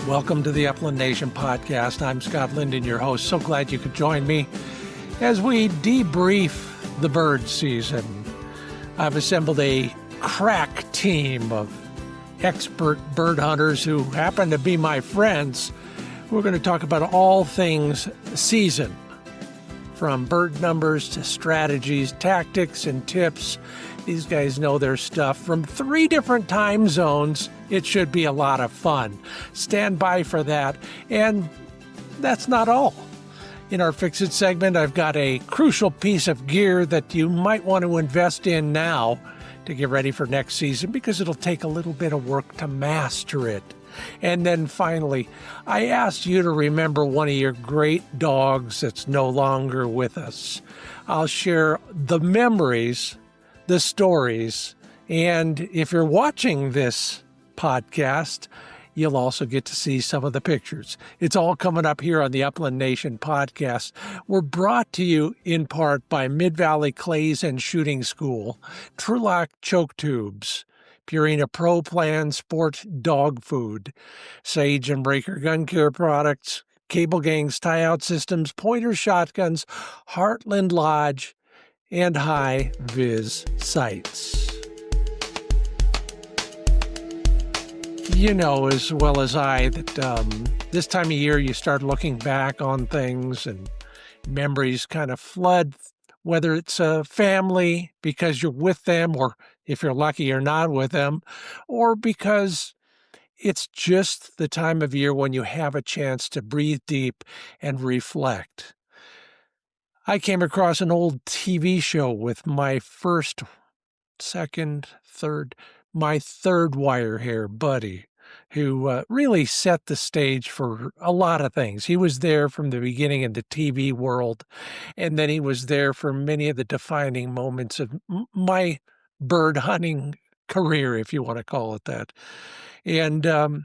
Welcome to the Upland Nation podcast. I'm Scott Linden, your host. So glad you could join me as we debrief the bird season. I've assembled a crack team of expert bird hunters who happen to be my friends. We're going to talk about all things season, from bird numbers to strategies, tactics, and tips. These guys know their stuff from 3 different time zones. It should be a lot of fun. Stand by for that. And that's not all. In our Fix It segment, I've got a crucial piece of gear that you might want to invest in now to get ready for next season, because it'll take a little bit of work to master it. And then finally, I asked you to remember one of your great dogs that's no longer with us. I'll share the memories, the stories, and if you're watching this podcast, you'll also get to see some of the pictures. It's all coming up here on the Upland Nation podcast. We're brought to you in part by Mid-Valley Clays and Shooting School, Trulock Choke Tubes, Purina Pro Plan Sport Dog Food, Sage and Breaker Gun Care Products, Cable Gangs Tie-Out Systems, Pointer Shotguns, Heartland Lodge, and High Vis Sights. You know as well as I that this time of year you start looking back on things and memories kind of flood, whether it's a family because you're with them, or if you're lucky you're not with them, or because it's just the time of year when you have a chance to breathe deep and reflect. I came across an old TV show with my my third wire hair buddy, who really set the stage for a lot of things. He was there from the beginning in the TV world, and then he was there for many of the defining moments of my bird hunting career, if you want to call it that. And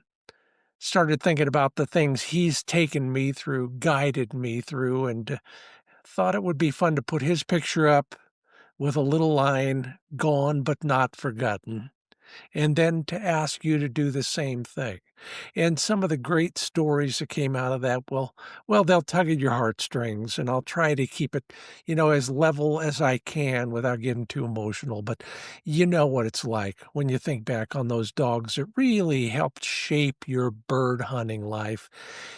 started thinking about the things he's taken me through, guided me through, and thought it would be fun to put his picture up with a little line, "Gone but not forgotten," and then to ask you to do the same thing. And some of the great stories that came out of that, well, they'll tug at your heartstrings, and I'll try to keep it, as level as I can without getting too emotional. But you know what it's like when you think back on those dogs that really helped shape your bird hunting life.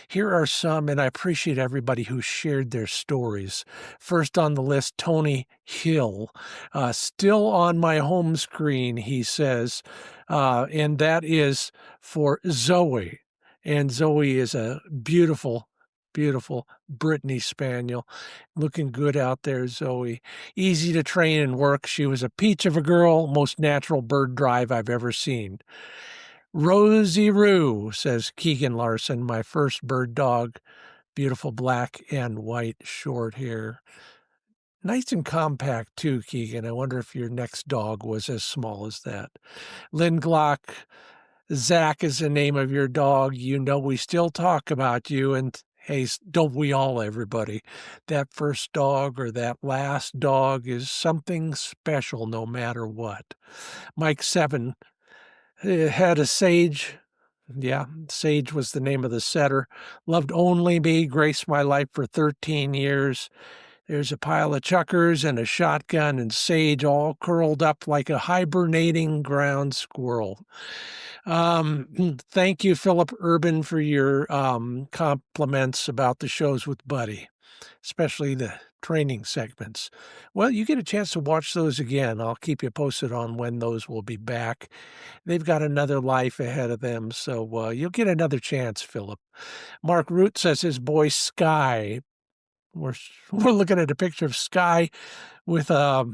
Here are some, and I appreciate everybody who shared their stories. First on the list, Tony Hill, still on my home screen, he says, and that is for Zoe. And Zoe is a beautiful, beautiful Brittany Spaniel. Looking good out there, Zoe. Easy to train and work. She was a peach of a girl, most natural bird drive I've ever seen. Rosie Roo, says Keegan Larson, my first bird dog. Beautiful black and white short hair. Nice and compact, too, Keegan. I wonder if your next dog was as small as that. Lynn Glock, Zach is the name of your dog. We still talk about you, and hey, don't we all, everybody? That first dog or that last dog is something special no matter what. Mike 7 had a Sage. Yeah, Sage was the name of the setter. Loved only me, graced my life for 13 years. There's a pile of chuckers and a shotgun and Sage all curled up like a hibernating ground squirrel. Thank you, Philip Urban, for your compliments about the shows with Buddy, especially the training segments. Well, you get a chance to watch those again. I'll keep you posted on when those will be back. They've got another life ahead of them, so you'll get another chance, Philip. Mark Root says his boy Sky. We're looking at a picture of Sky with a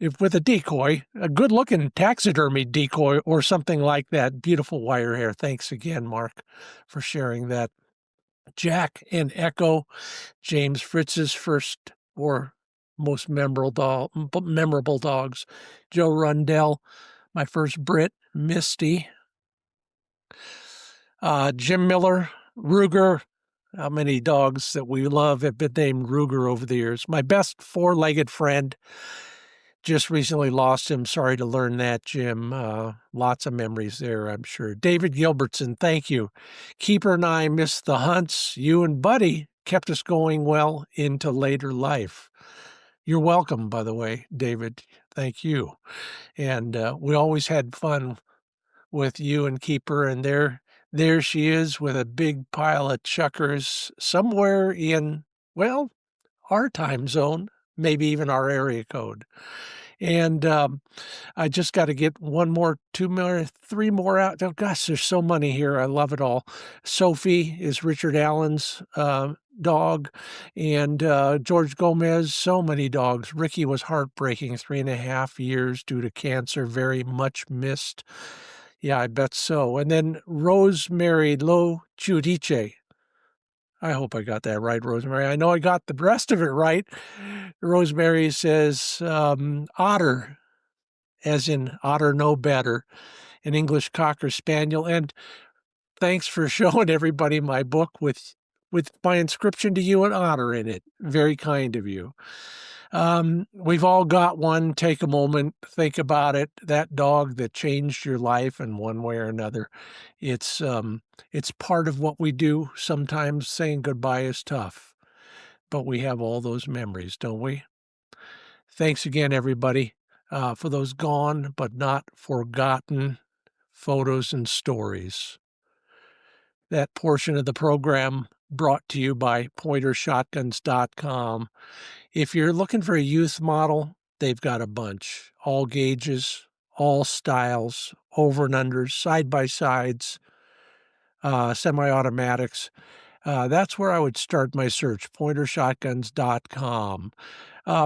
decoy, a good-looking taxidermy decoy or something like that. Beautiful wire hair. Thanks again, Mark, for sharing that. Jack and Echo, James Fritz's first or most memorable dogs. Joe Rundell, my first Brit, Misty. Jim Miller, Ruger. How many dogs that we love have been named Ruger over the years? My best 4-legged friend, Just recently lost him. Sorry to learn that, Jim. Lots of memories there, I'm sure. David Gilbertson, thank you. Keeper and I missed the hunts. You and Buddy kept us going well into later life. You're welcome, by the way, David. Thank you. And we always had fun with you and Keeper, and there she is with a big pile of chuckers somewhere in, well, our time zone, maybe even our area code. And I just got to get one more, two more, three more out. Oh, gosh, there's so many here. I love it all. Sophie is Richard Allen's dog, and George Gomez, so many dogs. Ricky was heartbreaking, 3.5 years due to cancer, very much missed. Yeah, I bet so. And then Rosemary Lo Giudice. I hope I got that right, Rosemary. I know I got the rest of it right. Rosemary says otter, as in otter no better, an English Cocker Spaniel. And thanks for showing everybody my book with my inscription to you and otter in it. Very kind of you. We've all got one. Take a moment, think about it. That dog that changed your life in one way or another. It's part of what we do. Sometimes saying goodbye is tough, but we have all those memories, don't we? Thanks again, everybody, for those gone but not forgotten photos and stories. That portion of the program brought to you by pointershotguns.com. If you're looking for a youth model, they've got a bunch. All gauges, all styles, over and unders, side-by-sides, semi-automatics. That's where I would start my search, pointershotguns.com.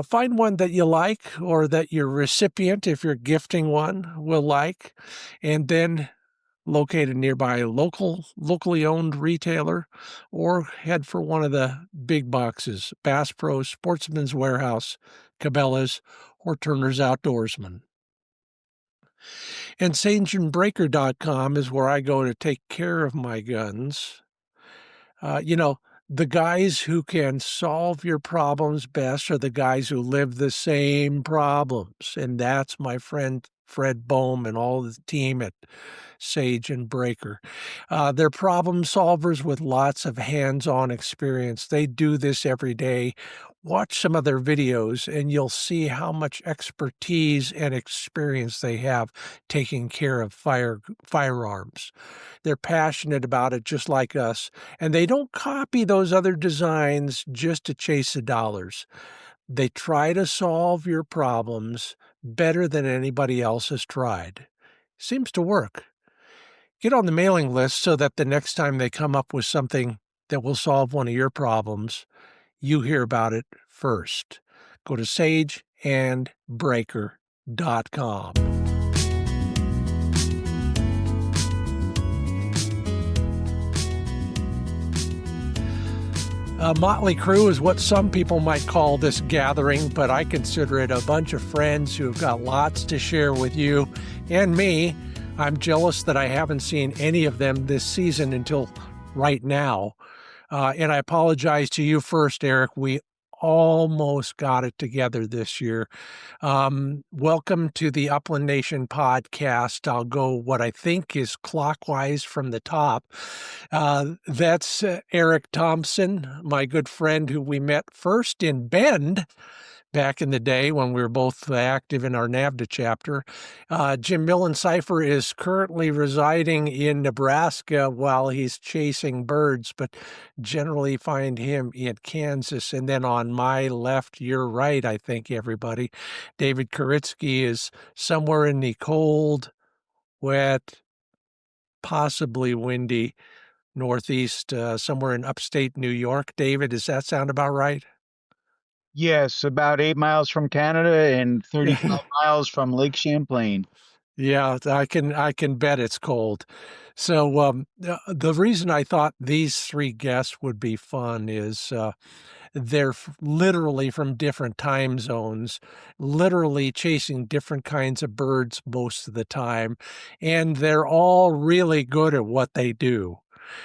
Find one that you like or that your recipient, if you're gifting one, will like, and then locate a nearby locally owned retailer, or head for one of the big boxes, Bass Pro, Sportsman's Warehouse, Cabela's, or Turner's Outdoorsman. And SageandBreaker.com is where I go to take care of my guns. The guys who can solve your problems best are the guys who live the same problems. And that's my friend Fred Bohm and all the team at Sage and Breaker. They're problem solvers with lots of hands-on experience. They do this every day. Watch some of their videos and you'll see how much expertise and experience they have taking care of firearms. They're passionate about it just like us, and they don't copy those other designs just to chase the dollars. They try to solve your problems better than anybody else has tried. Seems to work. Get on the mailing list so that the next time they come up with something that will solve one of your problems, you hear about it first. Go to sageandbreaker.com. A motley crew is what some people might call this gathering, but I consider it a bunch of friends who have got lots to share with you and me. I'm jealous that I haven't seen any of them this season until right now. And I apologize to you first, Eric. We almost got it together this year. Welcome to the Upland Nation podcast. I'll go what I think is clockwise from the top. That's Eric Thompson, my good friend who we met first in Bend back in the day when we were both active in our NAVDA chapter. Jim Lillensifer is currently residing in Nebraska while he's chasing birds, but generally find him in Kansas. And then on my left, your right, I think, everybody, David Kuritzky is somewhere in the cold, wet, possibly windy Northeast, somewhere in upstate New York. David, does that sound about right? Yes, about 8 miles from Canada and 35 miles from Lake Champlain. Yeah, I can bet it's cold. So the reason I thought these three guests would be fun is they're literally from different time zones, literally chasing different kinds of birds most of the time, and they're all really good at what they do.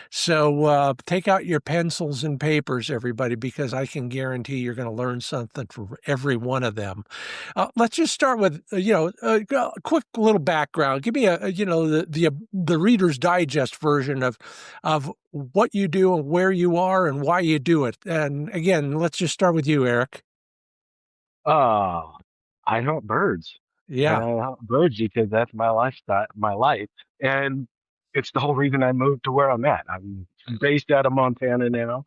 So take out your pencils and papers, everybody, because I can guarantee you're going to learn something from every one of them. Let's just start with a quick little background. Give me the Reader's Digest version of what you do and where you are and why you do it. And again, let's just start with you, Eric. Oh, I hunt birds, and Yeah. I hunt birds because that's my lifestyle, my life, and it's the whole reason I moved to where I'm at. I'm based out of Montana now.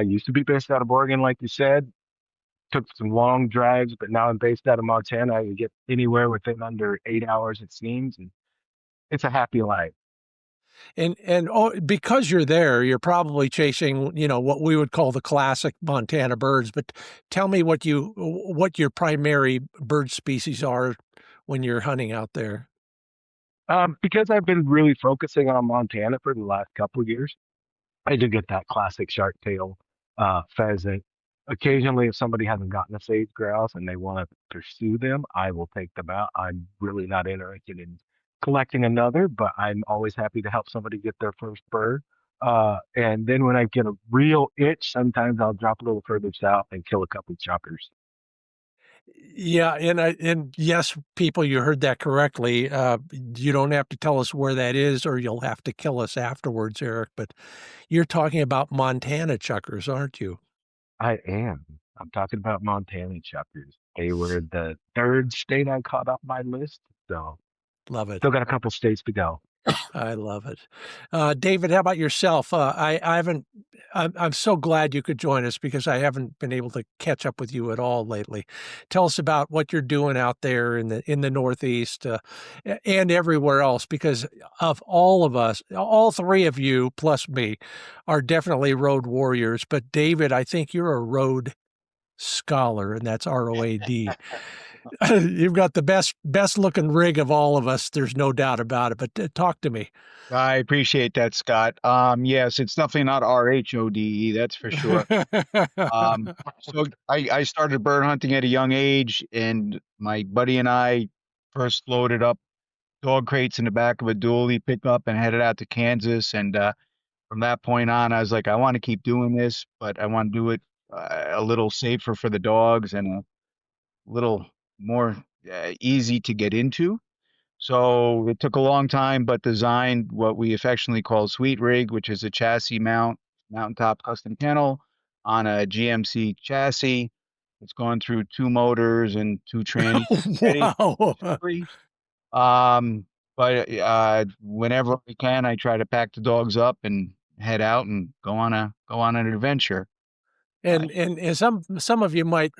Used to be based out of Oregon, like you said. Took some long drives, but now I'm based out of Montana. I can get anywhere within under 8 hours, it seems, and it's a happy life. And oh, because you're there, you're probably chasing, what we would call the classic Montana birds. But tell me what your primary bird species are when you're hunting out there. Because I've been really focusing on Montana for the last couple of years. I do get that classic shark tail pheasant. Occasionally, if somebody hasn't gotten a sage grouse and they want to pursue them, I will take them out. I'm really not interested in collecting another, but I'm always happy to help somebody get their first bird. And then when I get a real itch, sometimes I'll drop a little further south and kill a couple chuckers. Yeah, and yes, people, you heard that correctly. You don't have to tell us where that is, or you'll have to kill us afterwards, Eric. But you're talking about Montana chuckers, aren't you? I am. I'm talking about Montana chuckers. They were the third state I caught off my list, so Love it. still got a couple states to go. I love it. David, how about yourself? I haven't. I'm so glad you could join us because I haven't been able to catch up with you at all lately. Tell us about what you're doing out there in the Northeast and everywhere else. Because of all of us, all three of you plus me are definitely road warriors. But David, I think you're a road scholar, and that's ROAD. You've got the best looking rig of all of us. There's no doubt about it. But talk to me. I appreciate that, Scott. Yes, it's definitely not RHODE, that's for sure. So I started bird hunting at a young age, and my buddy and I first loaded up dog crates in the back of a dually pickup and headed out to Kansas. And from that point on, I was like, I want to keep doing this, but I want to do it a little safer for the dogs and a little more easy to get into. So it took a long time, but designed what we affectionately call Sweet Rig, which is a chassis mountaintop custom kennel on a GMC chassis. It's gone through two motors and two trannies already. Wow. Free. But whenever we can, I try to pack the dogs up and head out and go on an adventure. Uh, And some of you might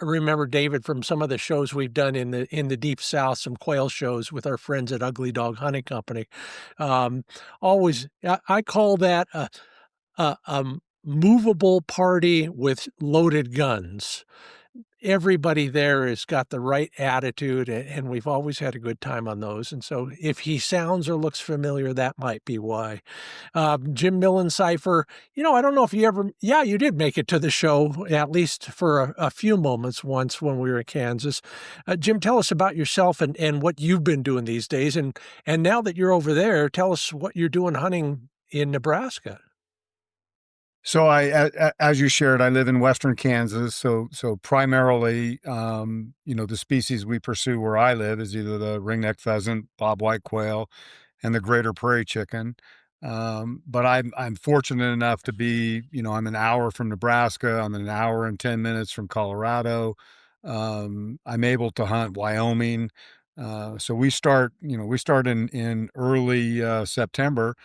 remember David from some of the shows we've done in the Deep South, some quail shows with our friends at Ugly Dog Hunting Company. Um, always, I call that a movable party with loaded guns. Everybody there has got the right attitude, and we've always had a good time on those. And so, if he sounds or looks familiar, that might be why. Jim Lillensifer, I don't know if you ever, yeah, you did make it to the show, at least for a few moments once when we were in Kansas. Jim, tell us about yourself and what you've been doing these days. And now that you're over there, tell us what you're doing hunting in Nebraska. So as you shared, I live in Western Kansas. So primarily, the species we pursue where I live is either the ringneck pheasant, bobwhite quail, and the greater prairie chicken. But I'm fortunate enough to be, I'm an hour from Nebraska. I'm an hour and 10 minutes from Colorado. I'm able to hunt Wyoming. So we start in early September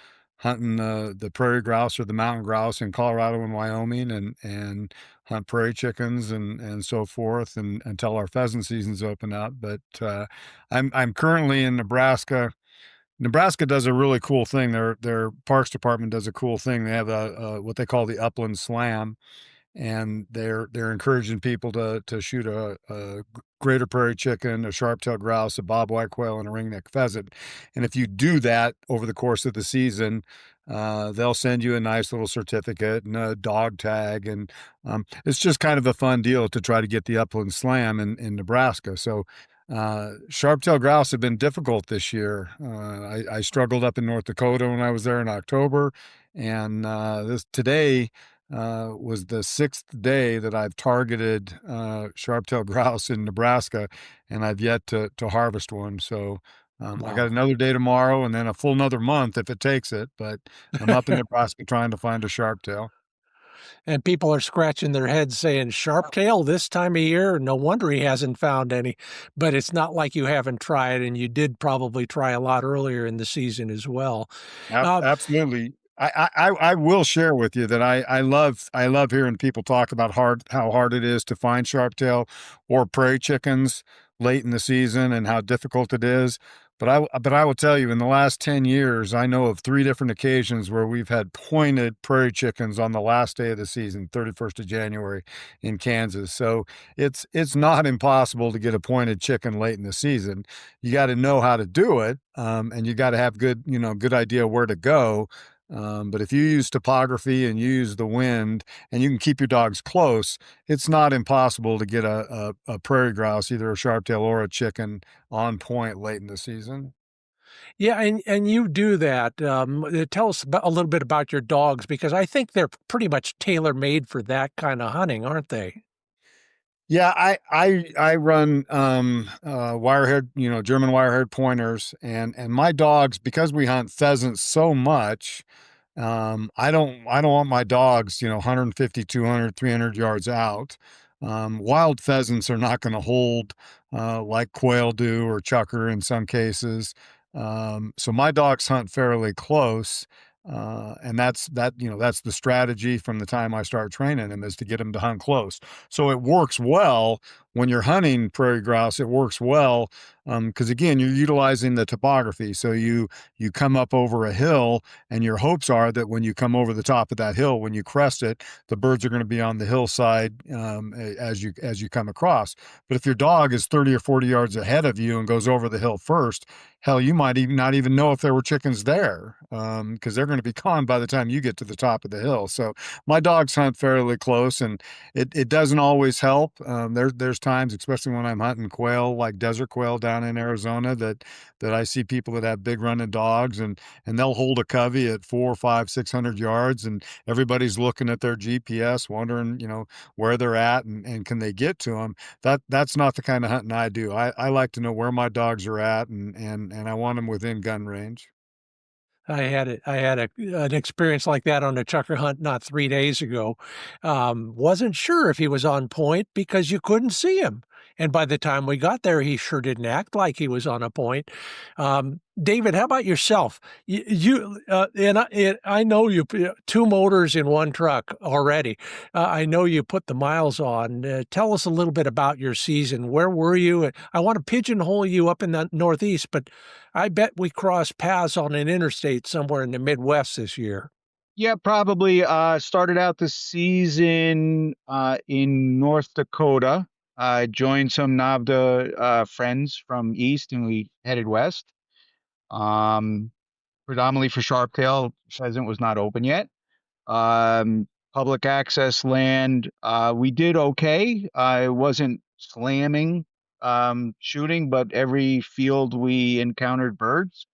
hunting the prairie grouse or the mountain grouse in Colorado and Wyoming, and hunt prairie chickens and so forth, and until our pheasant seasons open up. But I'm currently in Nebraska. Nebraska does a really cool thing. Their Parks Department does a cool thing. They have a what they call the Upland Slam, and they're encouraging people to shoot a greater prairie chicken, a sharp-tailed grouse, a bobwhite quail, and a ringneck pheasant. And if you do that over the course of the season, they'll send you a nice little certificate and a dog tag, and it's just kind of a fun deal to try to get the Upland Slam in Nebraska. So Sharp-tailed grouse have been difficult this year. I struggled up in North Dakota when I was there in October, and this today was the 6th day that I've targeted sharp-tailed grouse in Nebraska, and I've yet to harvest one. So I got Wow. another day tomorrow, and then a full another month if it takes it. But I'm up in Nebraska trying to find a sharp-tail. And people are scratching their heads saying, "Sharp tail this time of year? No wonder he hasn't found any." But it's not like you haven't tried, and you did probably try a lot earlier in the season as well. Uh, Absolutely. I will share with you that I love hearing people talk about how hard it is to find sharptail or prairie chickens late in the season and how difficult it is. But I will tell you, in the last 10 years, I know of 3 different occasions where we've had pointed prairie chickens on the last day of the season, 31st of January in Kansas. So it's not impossible to get a pointed chicken late in the season. You got to know how to do it, and you got to have good idea where to go. But if you use topography and you use the wind and you can keep your dogs close, it's not impossible to get a prairie grouse, either a sharptail or a chicken, on point late in the season. yeah, and you do that. Tell us a little bit about your dogs because I think they're pretty much tailor made for that kind of hunting, aren't they? Yeah, I run wire-haired, German wire-haired pointers, and my dogs, because we hunt pheasants so much, I don't want my dogs, 150, 200, 300 yards out. Wild pheasants are not going to hold like quail do or chucker in some cases. So my dogs hunt fairly close. And that's the strategy from the time I start training them, is to get them to hunt close. So it works well when you're hunting prairie grouse. It works well because again, you're utilizing the topography. So you come up over a hill, and your hopes are that when you come over the top of that hill, when you crest it, the birds are going to be on the hillside as you come across. But if your dog is 30 or 40 yards ahead of you and goes over the hill first, hell, you might even not even know if there were chickens there, because they're going to be gone by the time you get to the top of the hill. So my dogs hunt fairly close, and it doesn't always help. There's times, especially when I'm hunting quail, like desert quail down in Arizona, that I see people that have big running dogs, and they'll hold a covey at 4, 5, 600 yards, and everybody's looking at their GPS, wondering, where they're at, and can they get to them. That's not the kind of hunting I do. I like to know where my dogs are at, and I want them within gun range. I had an experience like that on a chucker hunt not 3 days ago. Wasn't sure if he was on point because you couldn't see him, and by the time we got there, he sure didn't act like he was on a point. David, how about yourself? I know you put 2 motors in 1 truck already. I know you put the miles on. Tell us a little bit about your season. Where were you? I want to pigeonhole you up in the Northeast, but I bet we crossed paths on an interstate somewhere in the Midwest this year. Yeah, probably started out the season in North Dakota. Joined some Navda friends from east, and we headed west. Um, Predominantly for sharptail. Pheasant was not open yet. Public access land. We did okay. I wasn't slamming shooting, but every field we encountered birds,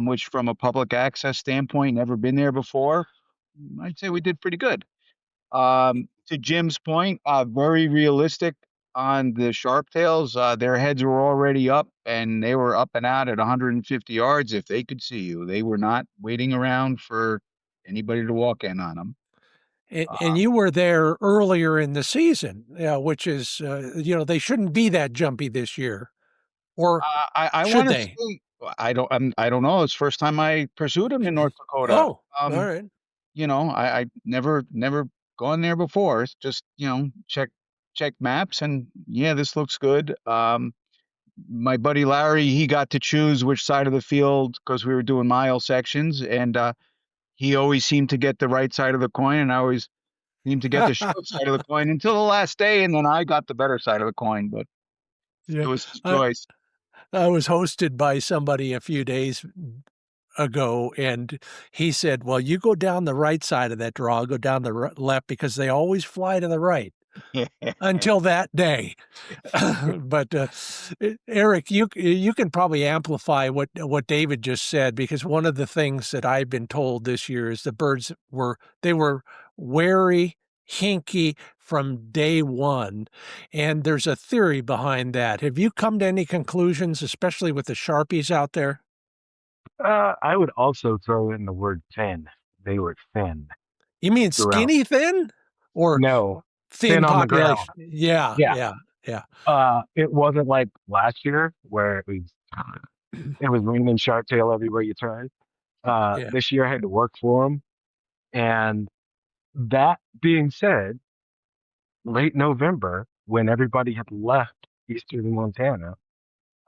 which from a public access standpoint, never been there before. I'd say we did pretty good. To Jim's point, very realistic on the sharptails. Their heads were already up, and they were up and out at 150 yards if they could see you. They were not waiting around for anybody to walk in on them. And you were there earlier in the season, which is, they shouldn't be that jumpy this year, or I should want to they? say I don't know. It's the first time I pursued them in North Dakota. Oh, all right. I never gone there before. It's just, check maps, and yeah, this looks good. My buddy Larry, he got to choose which side of the field because we were doing mile sections, and he always seemed to get the right side of the coin, and I always seemed to get the short side of the coin until the last day, and then I got the better side of the coin, but it Yeah. was his I choice. I was hosted by somebody a few days ago, and he said, "Well, you go down the right side of that draw, I'll go down the left because they always fly to the right." until that day. But Eric, you can probably amplify what David just said, because one of the things that I've been told this year is the birds were wary, hinky from day one, and there's a theory behind that. Have you come to any conclusions, especially with the Sharpies out there? I would also throw in the word thin. They were thin You mean throughout. skinny thin, or No, thin thin on the ground. population? Yeah, Yeah. yeah, yeah. It wasn't like last year where it was raining sharp tail everywhere you turned. Yeah. This year I had to work for them. And that being said, late November, when everybody had left eastern Montana,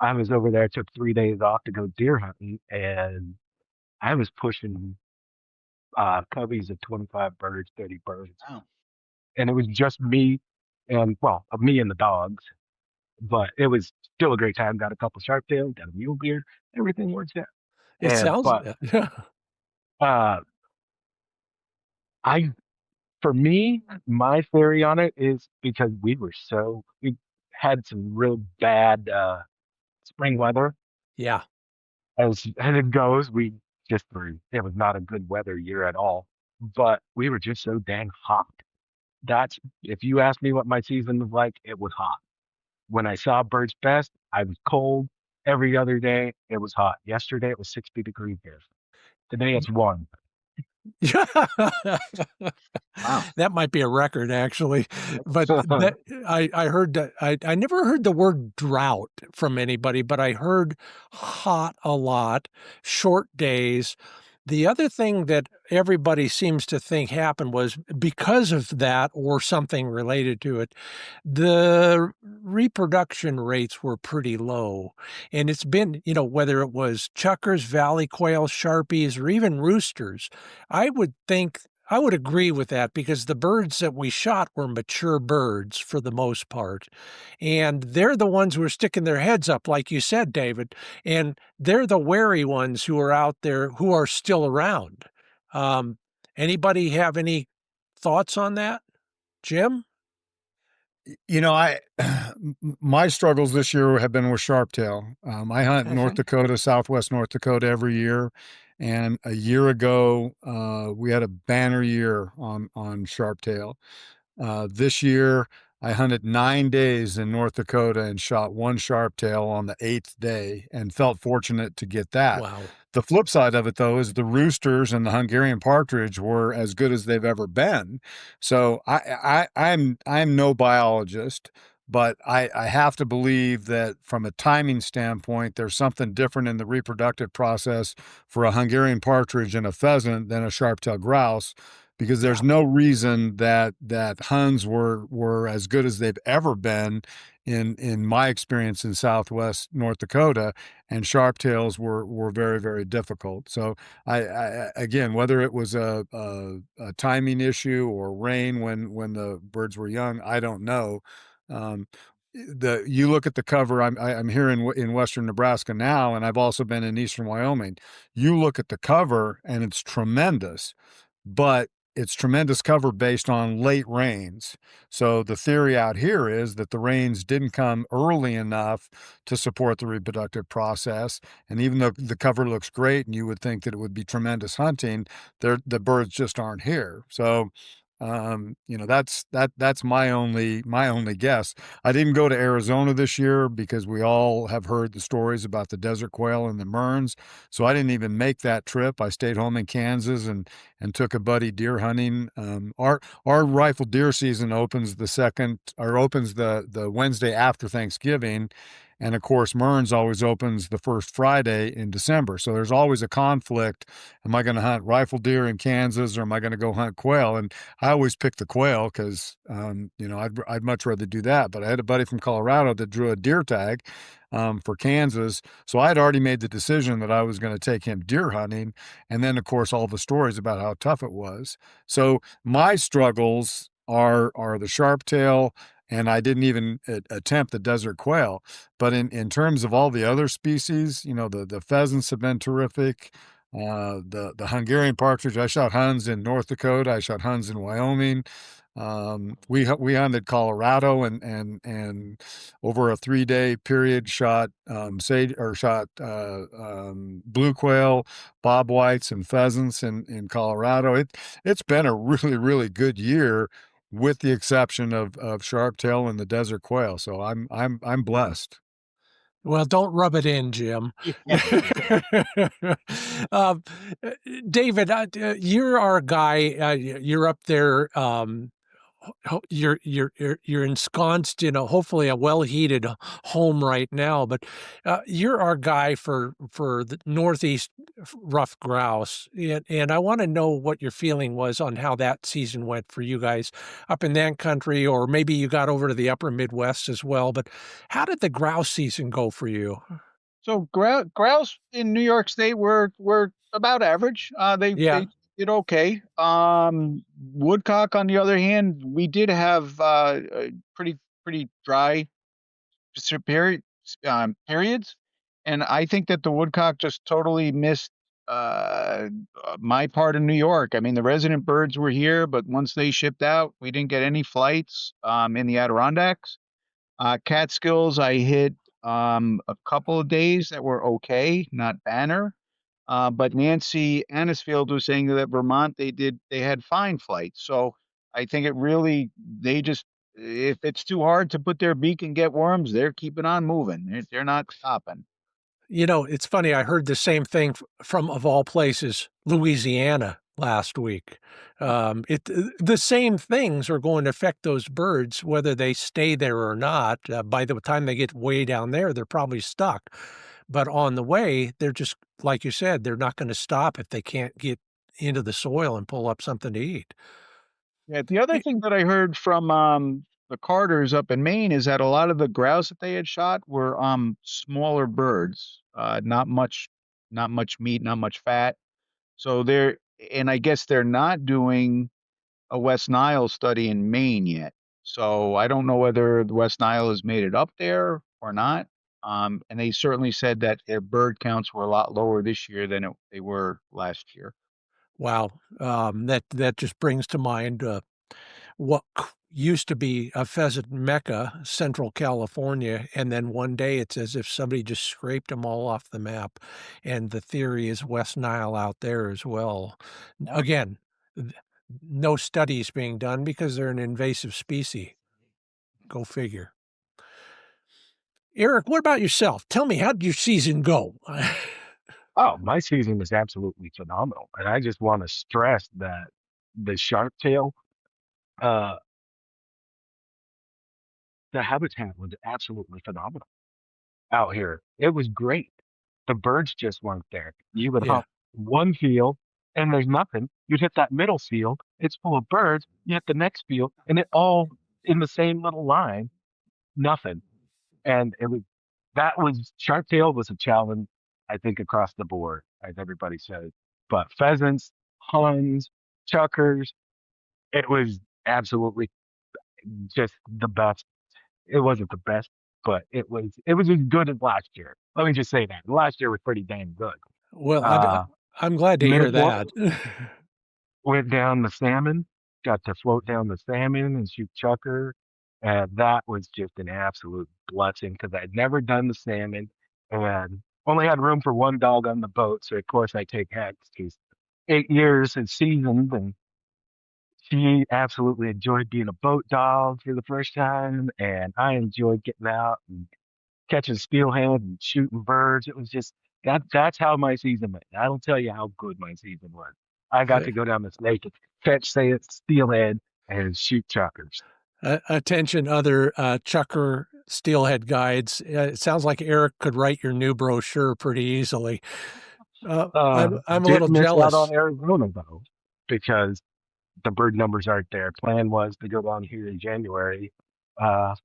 I was over there, took 3 days off to go deer hunting, and I was pushing coveys of 25 birds, 30 birds. Wow. And it was just me and, well, me and the dogs, but it was still a great time. Got a couple sharptail, got a mule deer, everything works out. It And, sounds, but yeah. uh, I, for me, my theory on it is because we had some real bad spring weather. Yeah. As it goes, it was not a good weather year at all, but we were just so dang hot. If you ask me what my season was like, it was hot. When I saw birds best, I was cold. Every other day, it was hot. Yesterday, it was 60 degrees here. Today, it's warm. Wow. That might be a record, actually. But So, I heard that I never heard the word drought from anybody, but I heard hot a lot, short days. The other thing that everybody seems to think happened was because of that, or something related to it, the reproduction rates were pretty low. And it's been, whether it was chukars, valley quail, sharpies, or even roosters, I would agree with that, because the birds that we shot were mature birds for the most part. And they're the ones who are sticking their heads up, like you said, David. And they're the wary ones who are out there, who are still around. Anybody have any thoughts on that? Jim? My struggles this year have been with sharptail. I hunt North Dakota, Southwest North Dakota every year. And a year ago, we had a banner year on sharptail. This year, I hunted 9 days in North Dakota and shot one sharptail on the 8th day, and felt fortunate to get that. Wow. The flip side of it, though, is the roosters and the Hungarian partridge were as good as they've ever been. So I'm no biologist, but I have to believe that from a timing standpoint, there's something different in the reproductive process for a Hungarian partridge and a pheasant than a sharp-tailed grouse, because there's no reason that Huns were as good as they've ever been in my experience in Southwest North Dakota, and sharptails were very, very difficult. So I again, whether it was a timing issue or rain when the birds were young, I don't know. Um, you look at the cover. I'm here in Western Nebraska now, and I've also been in Eastern Wyoming. You look at the cover, and it's tremendous, but it's tremendous cover based on late rains. So the theory out here is that the rains didn't come early enough to support the reproductive process. And even though the cover looks great and you would think that it would be tremendous hunting, the birds just aren't here. So that's my only guess. I didn't go to Arizona this year because we all have heard the stories about the desert quail and the merns. So I didn't even make that trip. I stayed home in Kansas and took a buddy deer hunting. Our rifle deer season opens the Wednesday after Thanksgiving. And of course, Merns always opens the first Friday in December. So there's always a conflict. Am I going to hunt rifle deer in Kansas, or am I going to go hunt quail? And I always pick the quail because, I'd much rather do that. But I had a buddy from Colorado that drew a deer tag for Kansas. So I had already made the decision that I was going to take him deer hunting. And then, of course, all the stories about how tough it was. So my struggles are the sharptail, and I didn't even attempt the desert quail. But in terms of all the other species, the pheasants have been terrific. The Hungarian partridge. I shot Huns in North Dakota. I shot Huns in Wyoming. We hunted Colorado and over a 3-day period shot blue quail, bobwhites, and pheasants in Colorado. It's been a really good year, with the exception of sharptail and the desert quail. So I'm blessed. Well, don't rub it in, Jim. Um, uh, David, you're our guy. You're up there. You're ensconced in hopefully a well-heated home right now, but you're our guy for the Northeast rough grouse, and I want to know what your feeling was on how that season went for you guys up in that country, or maybe you got over to the upper Midwest as well. But how did the grouse season go for you? So grouse in New York State were about average. Yeah. They did okay. Woodcock, on the other hand, we did have pretty dry period, periods, and I think that the woodcock just totally missed uh, my part of New York. I mean, the resident birds were here, but once they shipped out, we didn't get any flights in the Adirondacks. Catskills, I hit a couple of days that were okay, not banner. But Nancy Annisfield was saying that Vermont they had fine flights. So I think it really they just if it's too hard to put their beak and get worms, they're keeping on moving. They're not stopping. It's funny. I heard the same thing from, of all places, Louisiana last week. The same things are going to affect those birds, whether they stay there or not. By the time they get way down there, they're probably stuck. But on the way, they're just, like you said, they're not going to stop if they can't get into the soil and pull up something to eat. Yeah, the other thing that I heard from the Carters up in Maine is that a lot of the grouse that they had shot were smaller birds, not much meat, not much fat. So they're and I guess they're not doing a West Nile study in Maine yet. So I don't know whether the West Nile has made it up there or not. And they certainly said that their bird counts were a lot lower this year than they were last year. Wow. That just brings to mind what used to be a pheasant mecca, Central California, and then one day it's as if somebody just scraped them all off the map, and the theory is West Nile out there as well. Again, th no studies being done because they're an invasive species. Go figure. Eric, what about yourself? Tell me, how did your season go? Oh, my season was absolutely phenomenal. And I just want to stress that the sharp tail, uh, the habitat was absolutely phenomenal out here. It was great. The birds just weren't there. You would Yeah. hunt one field and there's nothing. You'd hit that middle field, it's full of birds. You hit the next field and it all in the same little line, nothing. And that was sharp tail was a challenge, I think, across the board, as everybody says. But pheasants, huns, chuckers, it was absolutely just the best. It wasn't the best, but it was as good as last year. Let me just say that. Last year was pretty damn good. Well, Uh I'm glad to hear Minnesota that. went down the salmon, got to float down the salmon and shoot chucker. And that was just an absolute blessing because I'd never done the salmon and only had room for one dog on the boat. So of course I take Hex. She's 8 years and seasoned, and she absolutely enjoyed being a boat dog for the first time. And I enjoyed getting out and catching steelhead and shooting birds. It was just that's how my season went. I don't tell you how good my season was. I got to go down this lake and catch, say it, steelhead and shoot chuckers. Attention, other chucker steelhead guides. It sounds like Eric could write your new brochure pretty easily. I'm a Did little miss out on jealous. Arizona though, because the bird numbers aren't there. Plan was to go down here in January,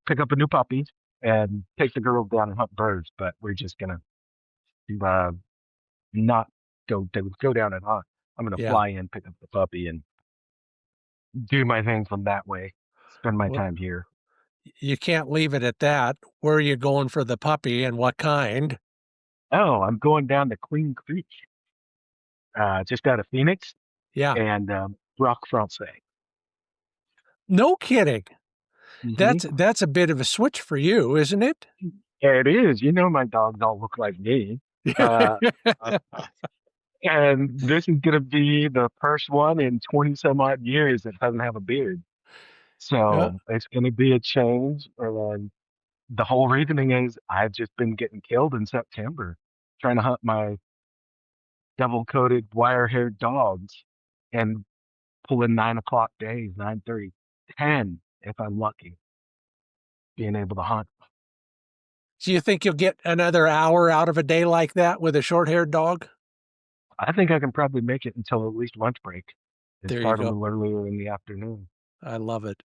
pick up a new puppy and take the girls down and hunt birds, but we're just gonna uh, not go down and hunt. I'm gonna Yeah. fly in, pick up the puppy, and do my thing from that way. Spend my Well, time here. you can't leave it at that. Where are you going for the puppy and what kind? Oh, I'm going down to Queen Creek. just out of Phoenix, Yeah. and Rock Francais. No kidding. Mhm. That's a bit of a switch for you, isn't it? It is. You know, my dogs all look like me. Uh, and this is going to be the first one in 20 some odd years that doesn't have a beard. Yeah. So it's going to be a change. And the whole reasoning is I've just been getting killed in September trying to hunt my double coated wire haired dogs and pulling 9 o'clock days, 9:30, 10 if I'm lucky, being able to hunt. Do you think you'll get another hour out of a day like that with a short-haired dog? I think I can probably make it until at least lunch break and There you start a go. little earlier in the afternoon. I love it.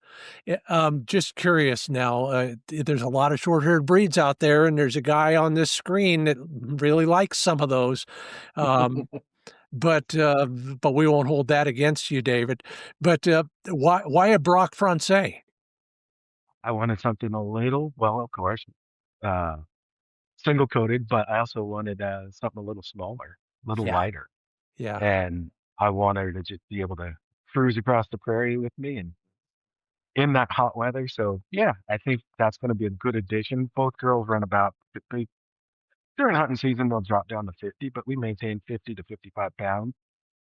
Just curious now, there's a lot of short-haired breeds out there, and there's a guy on this screen that really likes some of those. Um, but we won't hold that against you, David. But why a Brock Francais? I wanted something a little, well, of course, uh, single coated, but I also wanted something a little smaller, a little Yeah, lighter. yeah. And I wanted her to just be able to cruise across the prairie with me and in that hot weather. So yeah, I think that's going to be a good addition. Both girls run about during hunting season, they'll drop down to 50, but we maintain 50 to 55 pounds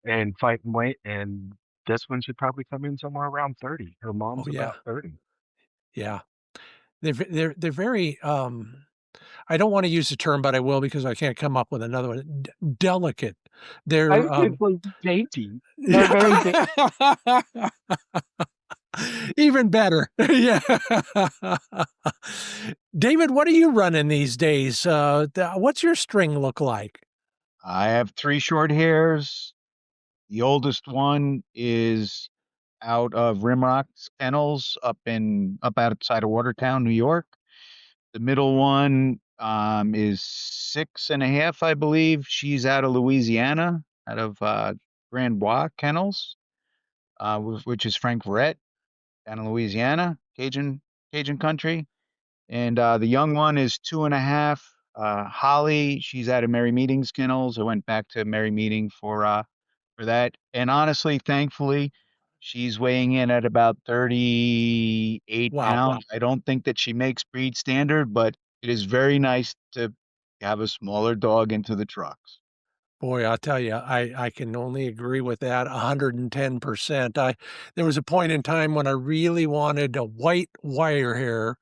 and fight and weight. And this one should probably come in somewhere around 30. Her Oh mom's yeah, about 30. yeah. They're very. I don't want to use the term, but I will because I can't come up with another one. Delicate. I They're think it's like dainty. They're very dainty. even better. Yeah. David, what are you running these days? What's your string look like? I have 3 short hairs. The oldest one is out of Rimrock's kennels up outside of Watertown, New York. The middle one is 6.5, I believe. She's out of Louisiana, out of Grand Bois kennels, which is Frank Verrett down in Louisiana, Cajun country. And the young one is 2.5. Holly, she's out of Merry Meetings kennels. I went back to Merry Meeting for that. And honestly, thankfully, she's weighing in at about 38 Wow. pounds. I don't think that she makes breed standard, but it is very nice to have a smaller dog into the trucks. Boy, I'll tell you, I can only agree with that 110%. There was a point in time when I really wanted a white wire hair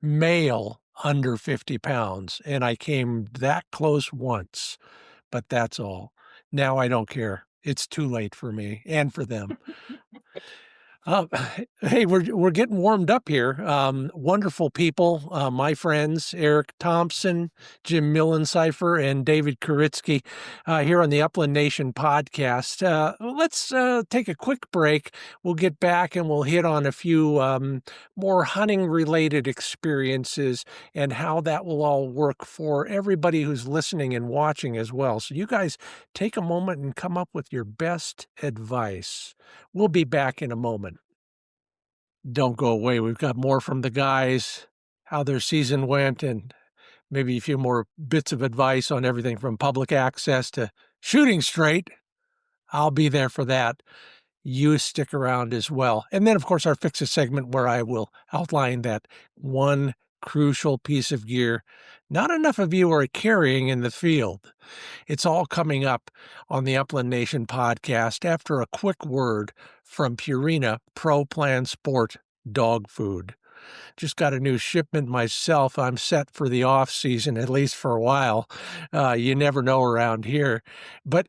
male under 50 pounds, and I came that close once, but that's all. Now I don't care. It's too late for me and for them. Uh, hey, we're getting warmed up here. Wonderful people, my friends Eric Thompson, Jim Lillensifer, and David Kuritzky here on the Upland Nation podcast. Let's take a quick break. We'll get back and we'll hit on a few more hunting-related experiences and how that will all work for everybody who's listening and watching as well. So you guys take a moment and come up with your best advice. We'll be back in a moment. Don't go away. We've got more from the guys, how their season went, and maybe a few more bits of advice on everything from public access to shooting straight. I'll be there for that. You stick around as well. And then, of course, our Fix It segment where I will outline that one crucial piece of gear not enough of you are carrying in the field. It's all coming up on the Upland Nation podcast after a quick word from Purina Pro Plan Sport dog food. Just got a new shipment myself. I'm set for the off season, at least for a while. You never know around here. But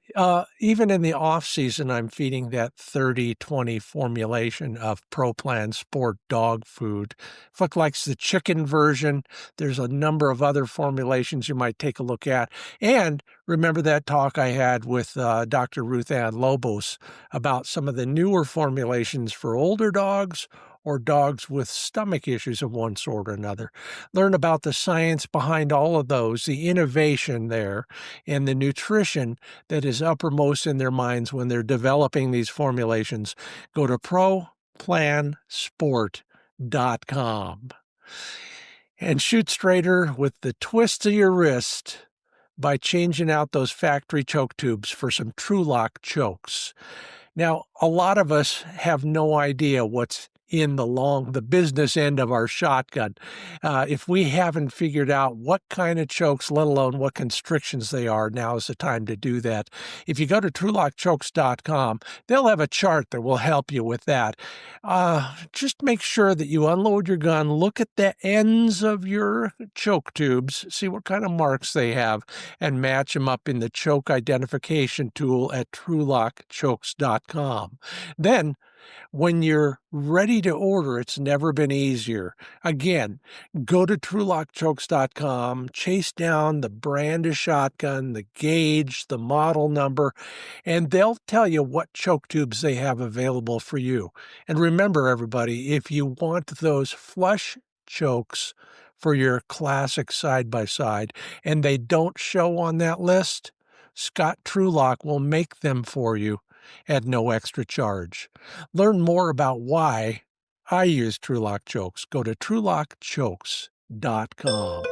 even in the off season, I'm feeding that 30-20 formulation of Pro Plan Sport dog food. Flick likes the chicken version. There's a number of other formulations you might take a look at. And remember that talk I had with Dr. Ruth Ann Lobos about some of the newer formulations for older dogs or dogs with stomach issues of one sort or another. Learn about the science behind all of those, the innovation there, and the nutrition that is uppermost in their minds when they're developing these formulations. Go to ProPlansport.com and shoot straighter with the twist of your wrist. by changing out those factory choke tubes for some True-Lock chokes. Now, a lot of us have no idea what's in the business end of our shotgun. If we haven't figured out what kind of chokes, let alone what constrictions they are, now is the time to do that. If you go to truelockchokes.com, they'll have a chart that will help you with that. Just make sure that you unload your gun, look at the ends of your choke tubes, see what kind of marks they have, and match them up in the choke identification tool at truelockchokes.com. Then, when you're ready to order, it's never been easier. Again, go to truelockchokes.com, chase down the brand of shotgun, the gauge, the model number, and they'll tell you what choke tubes they have available for you. And remember, everybody, if you want those flush chokes for your classic side-by-side and they don't show on that list, Scott Truelock will make them for you at no extra charge. Learn more about why I use True-Lock chokes. Go to truelockchokes.com.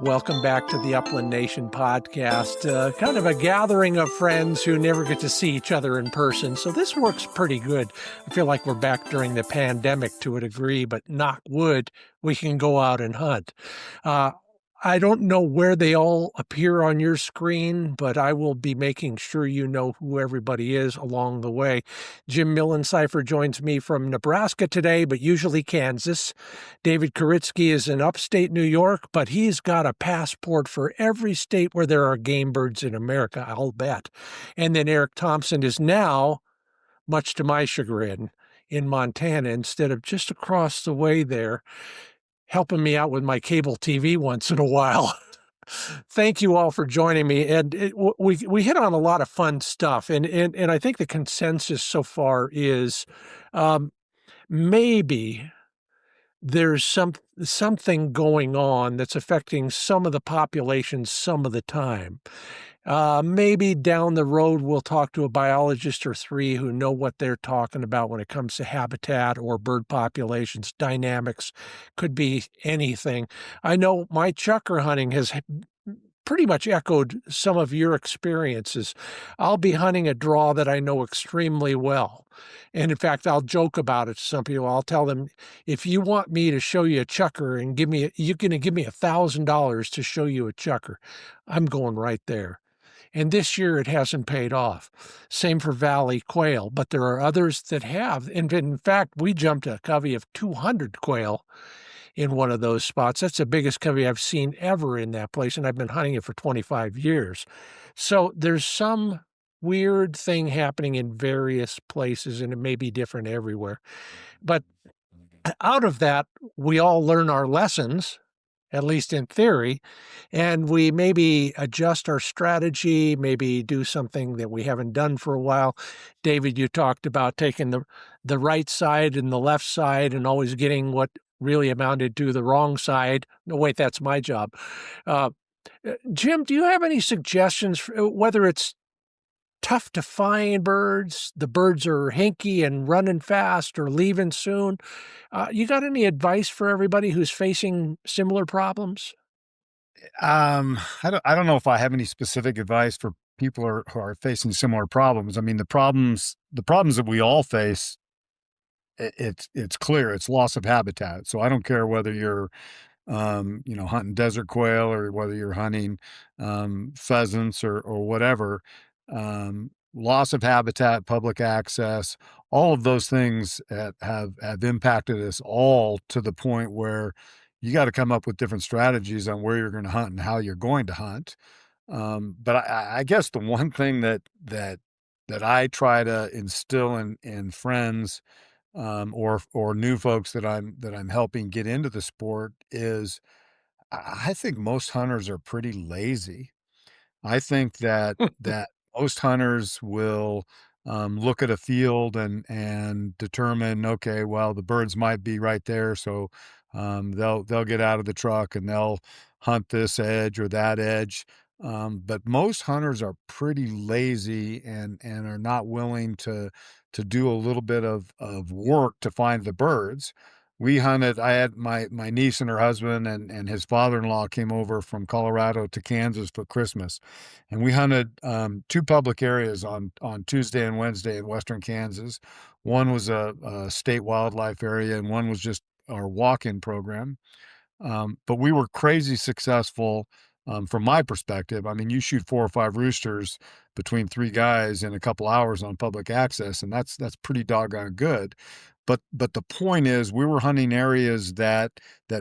Welcome back to the Upland Nation podcast, kind of a gathering of friends who never get to see each other in person. So this works pretty good. I feel like we're back during the pandemic to a degree, but knock wood, we can go out and hunt. I don't know where they all appear on your screen, but I will be making sure you know who everybody is along the way. Jim Lillensifer joins me from Nebraska today, but usually Kansas. David Kuritzky is in upstate New York, but he's got a passport for every state where there are game birds in America, I'll bet. And then Eric Thompson is now, much to my chagrin, in Montana instead of just across the way there, helping me out with my cable TV once in a while. Thank you all for joining me. And we hit on a lot of fun stuff. And I think the consensus so far is maybe there's something going on that's affecting some of the population some of the time. Maybe down the road, we'll talk to a biologist or three who know what they're talking about when it comes to habitat or bird populations, dynamics, could be anything. I know my chukar hunting has pretty much echoed some of your experiences. I'll be hunting a draw that I know extremely well. And in fact, I'll joke about it to some people. I'll tell them, if you want me to show you a chukar and you're going to give me $1,000 to show you a chukar, I'm going right there. And this year it hasn't paid off. Same for valley quail, but there are others that have. And in fact, we jumped a covey of 200 quail in one of those spots. That's the biggest covey I've seen ever in that place, and I've been hunting it for 25 years. So there's some weird thing happening in various places, and it may be different everywhere. But out of that, we all learn our lessons, at least in theory, and we maybe adjust our strategy, maybe do something that we haven't done for a while. David, you talked about taking the right side and the left side and always getting what really amounted to the wrong side. No, wait, that's my job. Jim, do you have any suggestions for whether it's tough to find birds, the birds are hinky and running fast or leaving soon? You got any advice for everybody who's facing similar problems? I don't know if I have any specific advice for people who are facing similar problems. I mean, the problems that we all face, it's clear, it's loss of habitat. So I don't care whether you're hunting desert quail or whether you're hunting pheasants or whatever. Loss of habitat, public access, all of those things have impacted us all to the point where you got to come up with different strategies on where you're going to hunt and how you're going to hunt. But I guess the one thing that I try to instill in friends or new folks that I'm helping get into the sport is I think most hunters are pretty lazy. I think that most hunters will look at a field and determine, okay, well, the birds might be right there, so they'll get out of the truck and they'll hunt this edge or that edge. But most hunters are pretty lazy and are not willing to do a little bit of work to find the birds, we hunted. I had my niece and her husband and his father-in-law came over from Colorado to Kansas for Christmas, and we hunted two public areas on Tuesday and Wednesday in western Kansas. One was a state wildlife area, and one was just our walk-in program. But we were crazy successful from my perspective. I mean, you shoot 4 or 5 roosters between 3 guys in a couple hours on public access, and that's pretty doggone good. But the point is, we were hunting areas that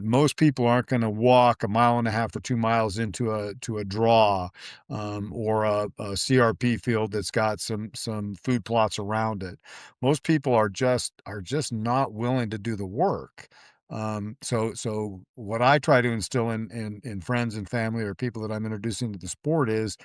most people aren't going to walk a mile and a half or 2 miles into a draw, or a CRP field that's got some food plots around it. Most people are just not willing to do the work. So what I try to instill in friends and family or people that I'm introducing to the sport is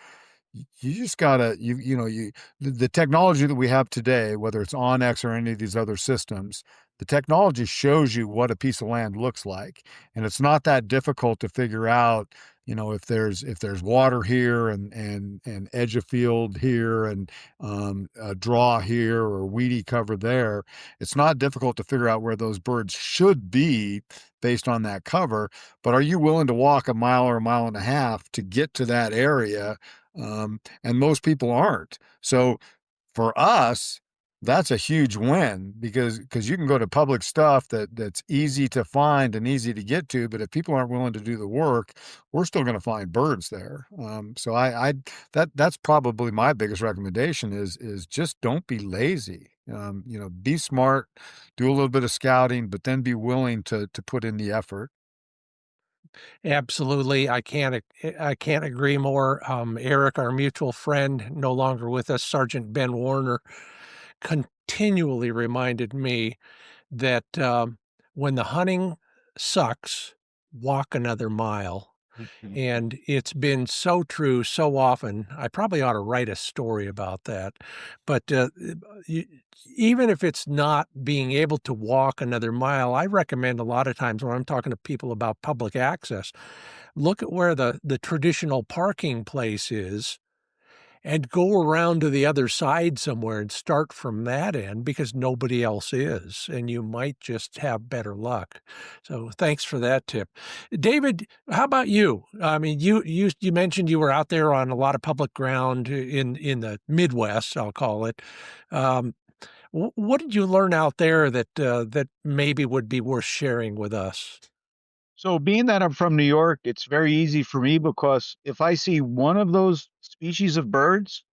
you just gotta the technology that we have today, whether it's onX or any of these other systems, the technology shows you what a piece of land looks like, and it's not that difficult to figure out, if there's water here and edge of field here and a draw here or weedy cover there. It's not difficult to figure out where those birds should be based on that cover. But are you willing to walk a mile or a mile and a half to get to that area? And most people aren't. So for us, that's a huge win because you can go to public stuff that's easy to find and easy to get to, but if people aren't willing to do the work, we're still going to find birds there. So that's probably my biggest recommendation is just don't be lazy. Be smart, do a little bit of scouting, but then be willing to put in the effort. Absolutely. I can't agree more. Eric, our mutual friend, no longer with us, Sergeant Ben Warner, continually reminded me that when the hunting sucks, walk another mile. And it's been so true so often. I probably ought to write a story about that. But you, even if it's not being able to walk another mile, I recommend a lot of times when I'm talking to people about public access, look at where the traditional parking place is and go around to the other side somewhere and start from that end because nobody else is, and you might just have better luck. So thanks for that tip. David, how about you? I mean, you mentioned you were out there on a lot of public ground in the Midwest, I'll call it. Um, what did you learn out there that maybe would be worth sharing with us? So being that I'm from New York, it's very easy for me because if I see one of those species of birds,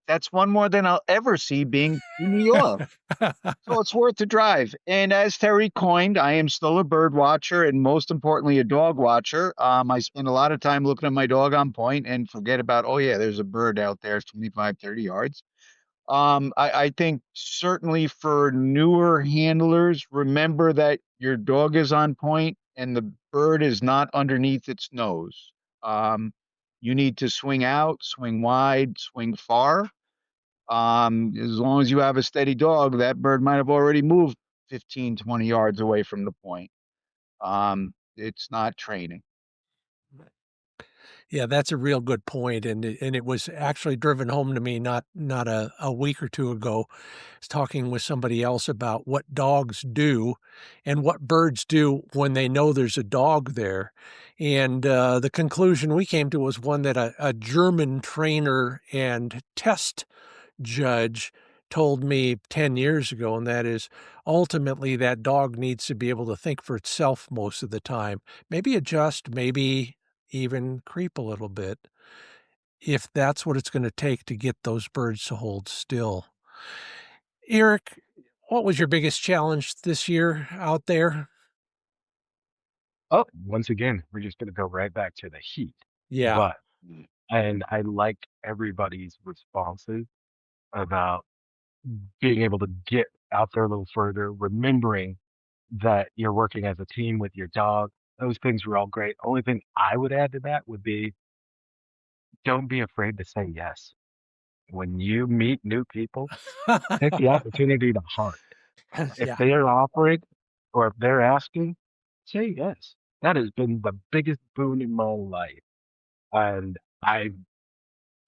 that's one more than I'll ever see being in New York. So it's worth the drive. And as Terry coined, I am still a bird watcher and most importantly, a dog watcher. I spend a lot of time looking at my dog on point and forget about, oh yeah, there's a bird out there, 25, 30 yards. I think certainly for newer handlers, remember that your dog is on point and the bird is not underneath its nose. You need to swing out, swing wide, swing far. As long as you have a steady dog, that bird might have already moved 15, 20 yards away from the point. It's not training. Yeah, that's a real good point, and it was actually driven home to me not a week or two ago. I was talking with somebody else about what dogs do and what birds do when they know there's a dog there, and the conclusion we came to was one that a German trainer and test judge told me 10 years ago, and that is ultimately that dog needs to be able to think for itself most of the time, maybe adjust, maybe even creep a little bit if that's what it's going to take to get those birds to hold still. Eric, what was your biggest challenge this year out there? Oh, once again, we're just gonna go right back to the heat. Yeah. But and I like everybody's responses about being able to get out there a little further, remembering that you're working as a team with your dog. Those things were all great. Only thing I would add to that would be don't be afraid to say yes. When you meet new people, take the opportunity to hunt. If Yeah. they are offering or if they're asking, say yes. That has been the biggest boon in my life. And I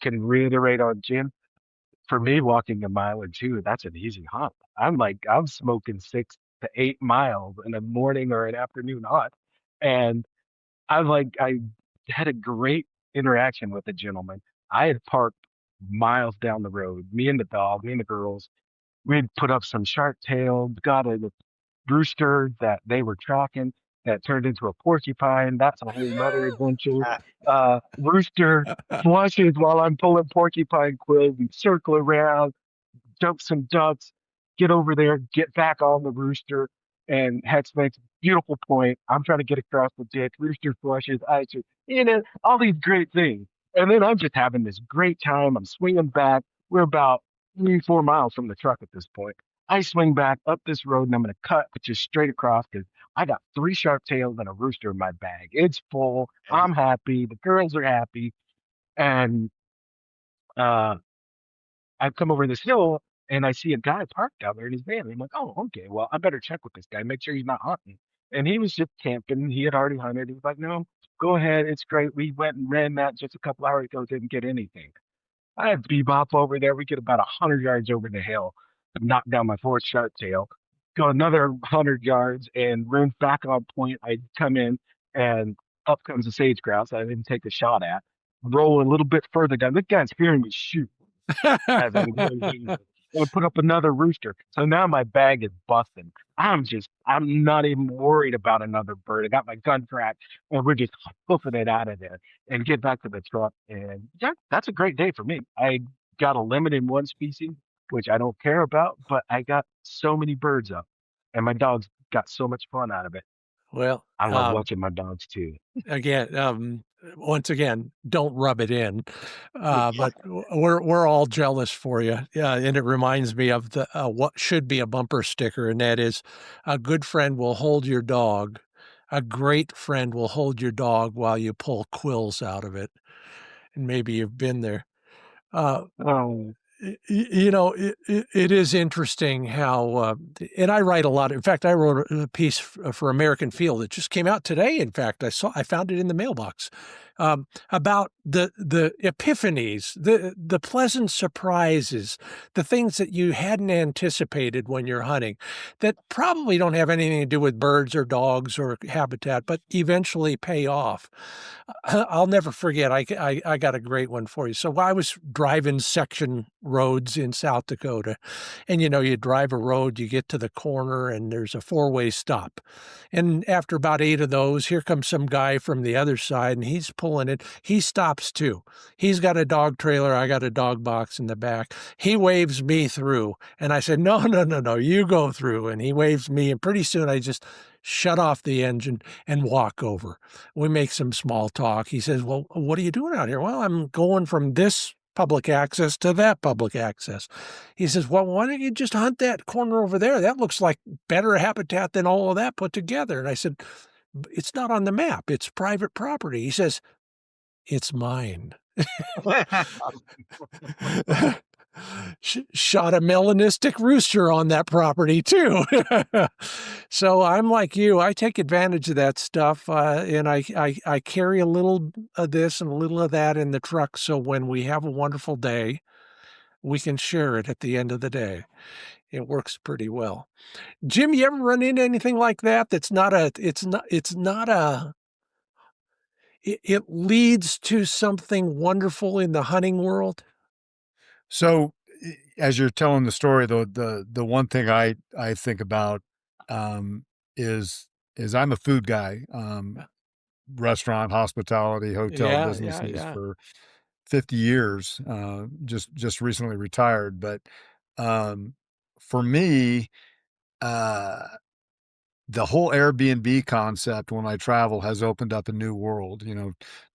can reiterate on Jim, for me, walking a mile or two, that's an easy hunt. I'm smoking 6 to 8 miles in a morning or an afternoon hunt. And I had a great interaction with a gentleman. I had parked miles down the road, me and the dog, me and the girls. We'd put up some shark tail, got a rooster that they were tracking that turned into a porcupine. That's a whole nother adventure. Rooster flushes while I'm pulling porcupine quills and circle around, jump some ducks, get over there, get back on the rooster, and Hex makes a beautiful point. I'm trying to get across the ditch. Rooster flushes, I just, all these great things. And then I'm just having this great time. I'm swinging back. We're about 3, 4 miles from the truck at this point. I swing back up this road and I'm going to cut just straight across because I got 3 sharp tails and a rooster in my bag. It's full. I'm happy. The girls are happy. And uh, I come over this hill and I see a guy parked down there in his van. And I'm like, oh, okay, well, I better check with this guy, make sure he's not hunting. And he was just camping. He had already hunted. He was like, no, go ahead. It's great. We went and ran that just a couple hours ago. Didn't get anything. I had bebop over there. We get about 100 yards over the hill, knock down my 4th sharp tail, go another 100 yards and run back on point. I come in and up comes a sage grouse I didn't take a shot at. Roll a little bit further down. This guy's hearing me shoot as I'm going and put up another rooster. So now my bag is busting. I'm not even worried about another bird. I got my gun cracked and we're just hoofing it out of there and get back to the truck. And yeah, that's a great day for me. I got a limit in one species, which I don't care about, but I got so many birds up and my dogs got so much fun out of it. Well, I love watching my dogs too. again, once again, don't rub it in. But we're all jealous for you. Yeah, and it reminds me of the what should be a bumper sticker, and that is, a good friend will hold your dog. A great friend will hold your dog while you pull quills out of it. And maybe you've been there. Uh, Oh, it is interesting how, and I write a lot. In fact, I wrote a piece for American Field that just came out today. In fact, I found it in the mailbox, about the epiphanies, the pleasant surprises, the things that you hadn't anticipated when you're hunting, that probably don't have anything to do with birds or dogs or habitat, but eventually pay off. I'll never forget. I got a great one for you. So I was driving section roads in South Dakota, and you drive a road, you get to the corner, and there's a 4-way stop. And after about 8 of those, here comes some guy from the other side, and he's pulling it. He stops too. He's got a dog trailer. I got a dog box in the back. He waves me through, and I said, no, no, no, no, you go through. And he waves me, and pretty soon I just shut off the engine and walk over. We make some small talk. He says, well, what are you doing out here? Well, I'm going from this public access to that public access. He says, well, why don't you just hunt that corner over there? That looks like better habitat than all of that put together. And I said, it's not on the map. It's private property. He says, it's mine. Shot a melanistic rooster on that property too. So I'm like you. I take advantage of that stuff, and I carry a little of this and a little of that in the truck. So when we have a wonderful day, we can share it at the end of the day. It works pretty well. Jim, you ever run into anything like that? It leads to something wonderful in the hunting world. So, as you're telling the story, the one thing I think about is I'm a food guy, restaurant, hospitality, hotel businesses for 50 years. Just recently retired, but for me, the whole Airbnb concept when I travel has opened up a new world.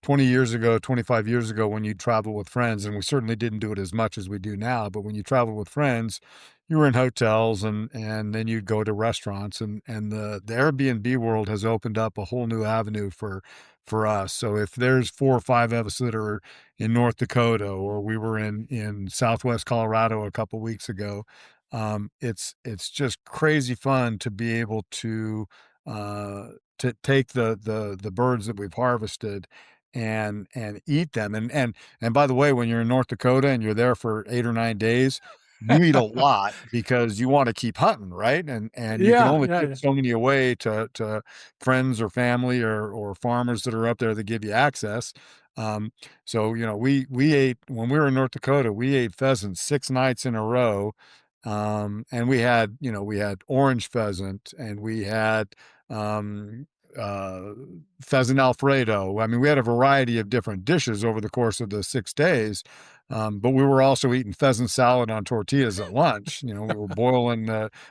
20 years ago, 25 years ago, when you travel with friends, and we certainly didn't do it as much as we do now, but when you travel with friends, you were in hotels and then you'd go to restaurants, and the Airbnb world has opened up a whole new avenue for us. So if there's 4 or 5 of us that are in North Dakota, or we were in Southwest Colorado a couple weeks ago, it's just crazy fun to be able to take the birds that we've harvested and eat them. And by the way, when you're in North Dakota and you're there for 8 or 9 days, you eat a lot because you want to keep hunting, right? And you can Yeah, only yeah, give yeah. so many away to friends or family or farmers that are up there that give you access. Um, so we ate when we were in North Dakota, we ate pheasant 6 nights in a row. And we had orange pheasant and we had um uh pheasant Alfredo. I mean, we had a variety of different dishes over the course of the 6 days. But we were also eating pheasant salad on tortillas at lunch. We were boiling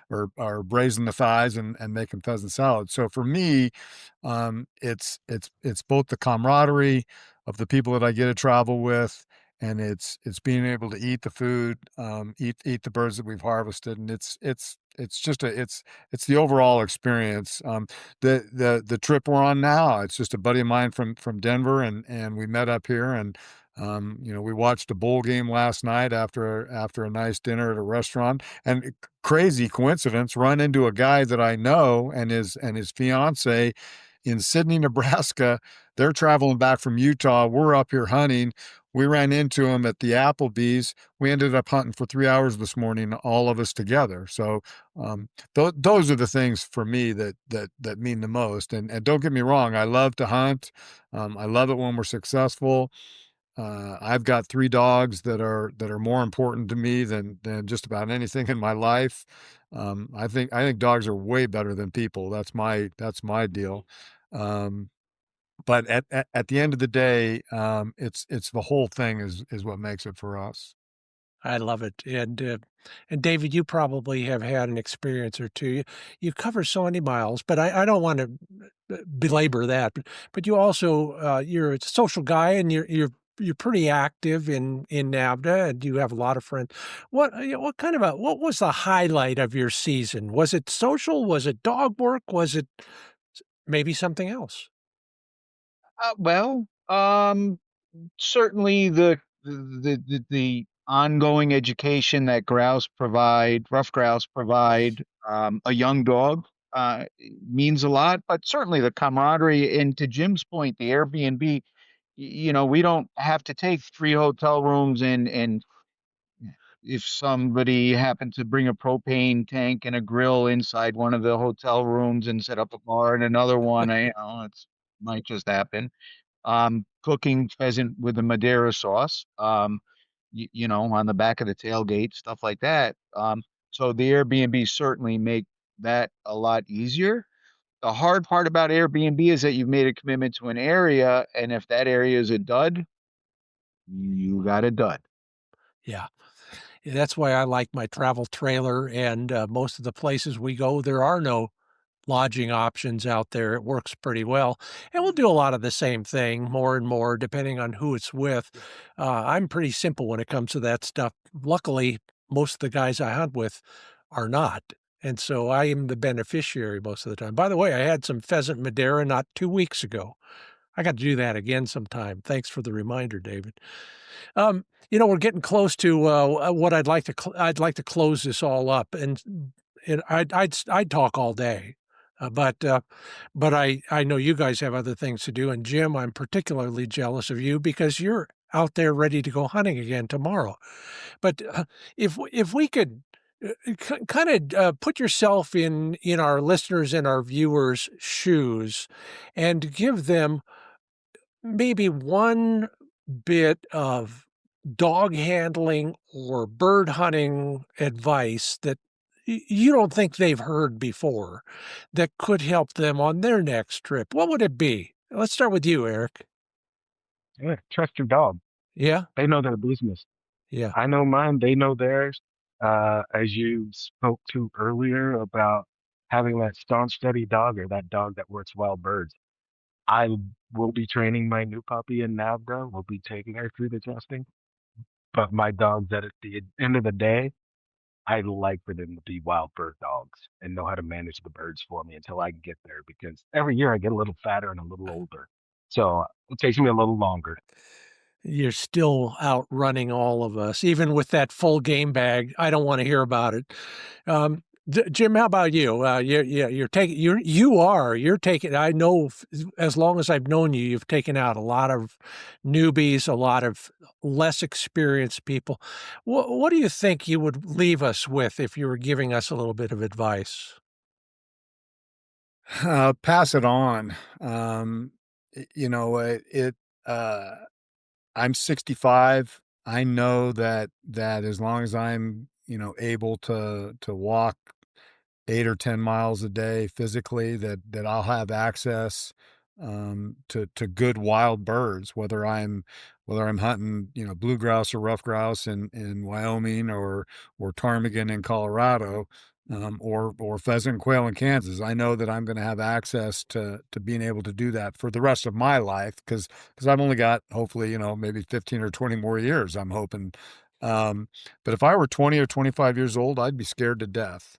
or braising the thighs and making pheasant salad. So for me, it's both the camaraderie of the people that I get to travel with, and it's being able to eat the food, eat the birds that we've harvested, and it's just it's the overall experience. The trip we're on now, it's just a buddy of mine from Denver, and we met up here, and we watched a bowl game last night after a nice dinner at a restaurant, and crazy coincidence, run into a guy that I know and his fiance in Sydney, Nebraska. They're traveling back from Utah. We're up here hunting. We ran into him at the Applebee's. We ended up hunting for 3 hours this morning, all of us together. So those are the things for me that mean the most. And don't get me wrong, I love to hunt. I love it when we're successful. I've got 3 dogs that are more important to me than just about anything in my life. I think dogs are way better than people. That's my deal. Um, but at the end of the day, it's the whole thing is what makes it for us. I love it. And David, you probably have had an experience or two. You cover so many miles, but I don't want to belabor that. But you also you're a social guy, and you're pretty active in NAVDA, and you have a lot of friends. What was the highlight of your season? Was it social? Was it dog work? Was it maybe something else? Well, certainly the ongoing education that rough grouse provide, a young dog, means a lot. But certainly the camaraderie, and to Jim's point, the Airbnb, we don't have to take 3 hotel rooms, and if somebody happened to bring a propane tank and a grill inside one of the hotel rooms and set up a bar in another one, it's might just happen. Cooking pheasant with the Madeira sauce, on the back of the tailgate, stuff like that. So the Airbnb certainly make that a lot easier. The hard part about Airbnb is that you've made a commitment to an area, and if that area is a dud, you got a dud. Yeah. Yeah, that's why I like my travel trailer, and most of the places we go, there are no lodging options out there. It works pretty well. And we'll do a lot of the same thing more and more depending on who it's with. I'm pretty simple when it comes to that stuff. Luckily, most of the guys I hunt with are not. And so I am the beneficiary most of the time. By the way, I had some pheasant Madeira not 2 weeks ago. I got to do that again sometime. Thanks for the reminder, David. We're getting close to what I'd like to close this all up, and I'd talk all day, but I know you guys have other things to do. And Jim, I'm particularly jealous of you because you're out there ready to go hunting again tomorrow. But if we could. Kind of put yourself in our listeners and our viewers' shoes, and give them maybe one bit of dog handling or bird hunting advice that you don't think they've heard before that could help them on their next trip, what would it be? Let's start with you, Eric. Yeah, trust your dog. Yeah? They know their business. Yeah. I know mine, they know theirs. As you spoke to earlier about having that staunch, steady dog or that dog that works wild birds. I will be training my new puppy in NAVDA. We'll be taking her through the testing. But my dogs, that at the end of the day, I like for them to be wild bird dogs and know how to manage the birds for me until I can get there because every year I get a little fatter and a little older. So it takes me a little longer. You're still outrunning all of us, even with that full game bag. I don't want to hear about it. Jim, how about you? You're taking you're taking. I know as long as I've known you, you've taken out a lot of newbies, a lot of less experienced people. What do you think you would leave us with if you were giving us a little bit of advice? Pass it on. You know, uh, I'm 65. I know that as long as I'm, able to walk 8 or 10 miles a day physically, that I'll have access to good wild birds, whether I'm hunting, blue grouse or rough grouse in Wyoming or ptarmigan in Colorado, or pheasant and quail in Kansas. I know that I'm going to have access to being able to do that for the rest of my life because I've only got, hopefully, maybe 15 or 20 more years, I'm hoping. But if I were 20 or 25 years old, I'd be scared to death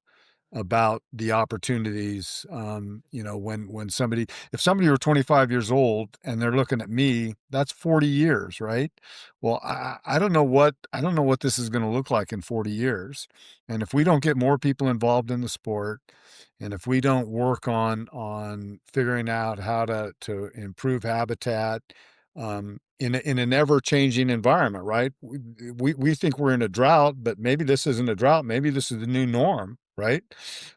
about the opportunities. When somebody, if somebody were 25 years old and they're looking at me, that's 40 years, right? Well, I don't know what this is going to look like in 40 years. And if we don't get more people involved in the sport, and if we don't work on figuring out how to improve habitat, in an ever changing environment, right? We think we're in a drought, but maybe this isn't a drought. Maybe this is the new norm, right?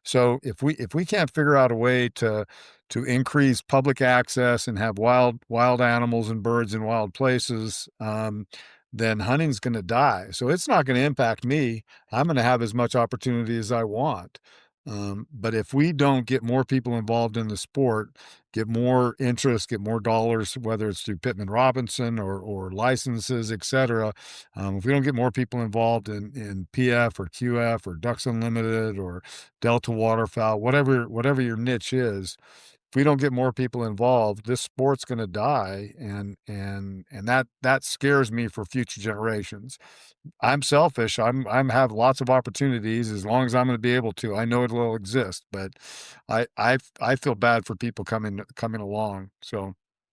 So if we can't figure out a way to increase public access and have wild animals and birds in wild places, then hunting's going to die. So it's not going to impact me. I'm going to have as much opportunity as I want. But if we don't get more people involved in the sport, get more interest, get more dollars, whether it's through Pittman Robinson or licenses, et cetera, if we don't get more people involved in PF or QF or Ducks Unlimited or Delta Waterfowl, whatever your niche is, if we don't get more people involved, this sport's going to die, and that scares me for future generations. I'm selfish. I'm have lots of opportunities as long as I'm going to be able to. I know it'll exist, but I feel bad for people coming along. So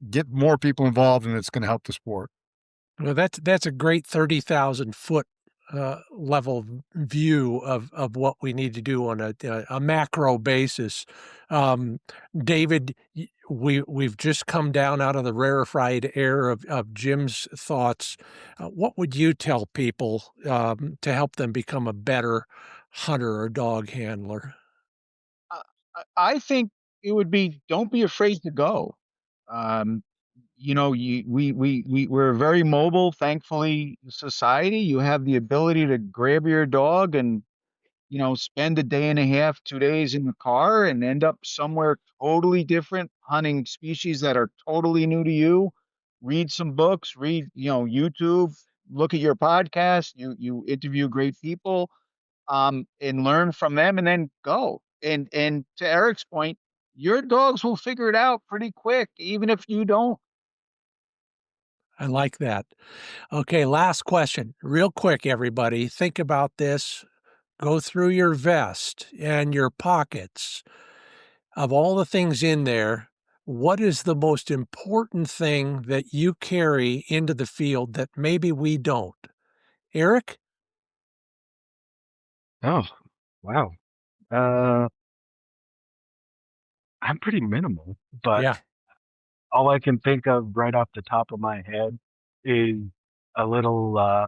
get more people involved, and it's going to help the sport. Well, that's a great 30,000-foot level view of what we need to do on a macro basis. Um, David, we've just come down out of the rarefied air of Jim's thoughts. What would you tell people to help them become a better hunter or dog handler? Uh, I think it would be, don't be afraid to go. Um, we're a very mobile, thankfully, society. You have the ability to grab your dog and, spend a day and a half, 2 days in the car and end up somewhere totally different, hunting species that are totally new to you. Read some books, read, YouTube, look at your podcast, you interview great people, and learn from them and then go. And to Eric's point, your dogs will figure it out pretty quick, even if you don't. I like that. Okay, last question. Real quick, everybody. Think about this. Go through your vest and your pockets. Of all the things in there, what is the most important thing that you carry into the field that maybe we don't? Eric? Oh, wow. Uh, I'm pretty minimal, but Yeah, all I can think of right off the top of my head is a little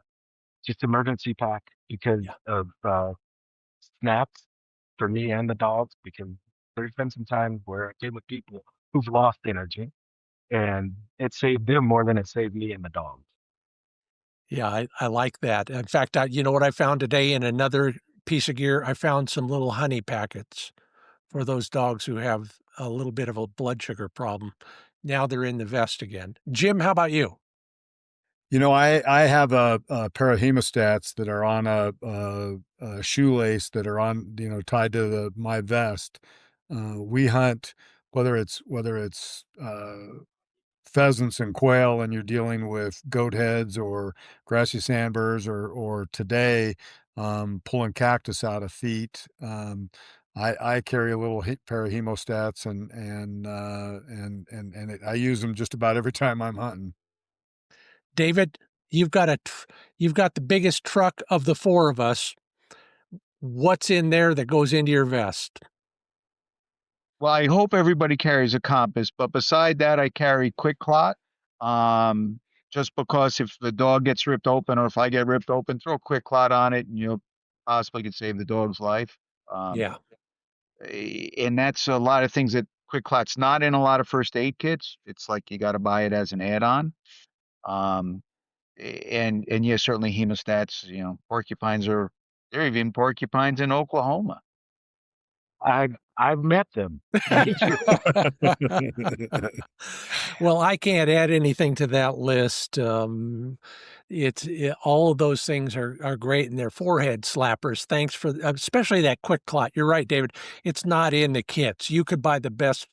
just emergency pack because yeah. of snaps for me and the dogs. Because there's been some times where I've been with people who've lost energy, and it saved them more than it saved me and the dogs. Yeah, I like that. In fact, you know what I found today in another piece of gear? I found some little honey packets for those dogs who have a little bit of a blood sugar problem. Now they're in the vest again. Jim, how about you? I have a pair of hemostats that are on a shoelace that are on, tied to my vest. We hunt, whether it's pheasants and quail, and you're dealing with goat heads or grassy sandburs, or today, pulling cactus out of feet. I carry a little pair of hemostats, I use them just about every time I'm hunting. David, you've got the biggest truck of the four of us. what's in there that goes into your vest? Well, I hope everybody carries a compass, but beside that, I carry Quick Clot. Just because if the dog gets ripped open or if I get ripped open, throw Quick Clot on it and you possibly could save the dog's life. Yeah. And that's a lot of things that Quick Clot's not in a lot of first aid kits. It's like you got to buy it as an add-on. Um, and yeah, certainly hemostats, porcupines there are even porcupines in Oklahoma. I've met them. Well, I can't add anything to that list. All of those things are great, and they're forehead slappers. Thanks for, especially that Quick Clot. You're right, David. It's not in the kits. You could buy the best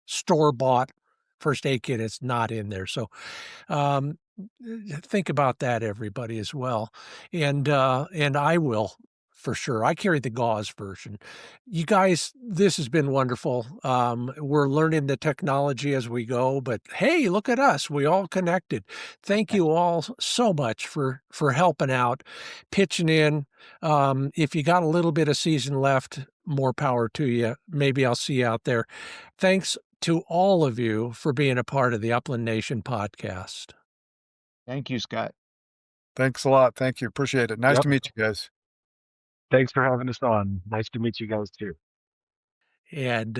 store-bought first aid kit. It's not in there. So, think about that, everybody, as well. And I will. For sure. I carry the gauze version. You guys, this has been wonderful. We're learning the technology as we go, but hey, look at us. We all connected. Thank you all so much for helping out, pitching in. If you got a little bit of season left, more power to you. Maybe I'll see you out there. Thanks to all of you for being a part of the Upland Nation podcast. Thank you, Scott. Thanks a lot. Thank you. Appreciate it. Nice Yep. to meet you guys. Thanks for having us on. Nice to meet you guys too. And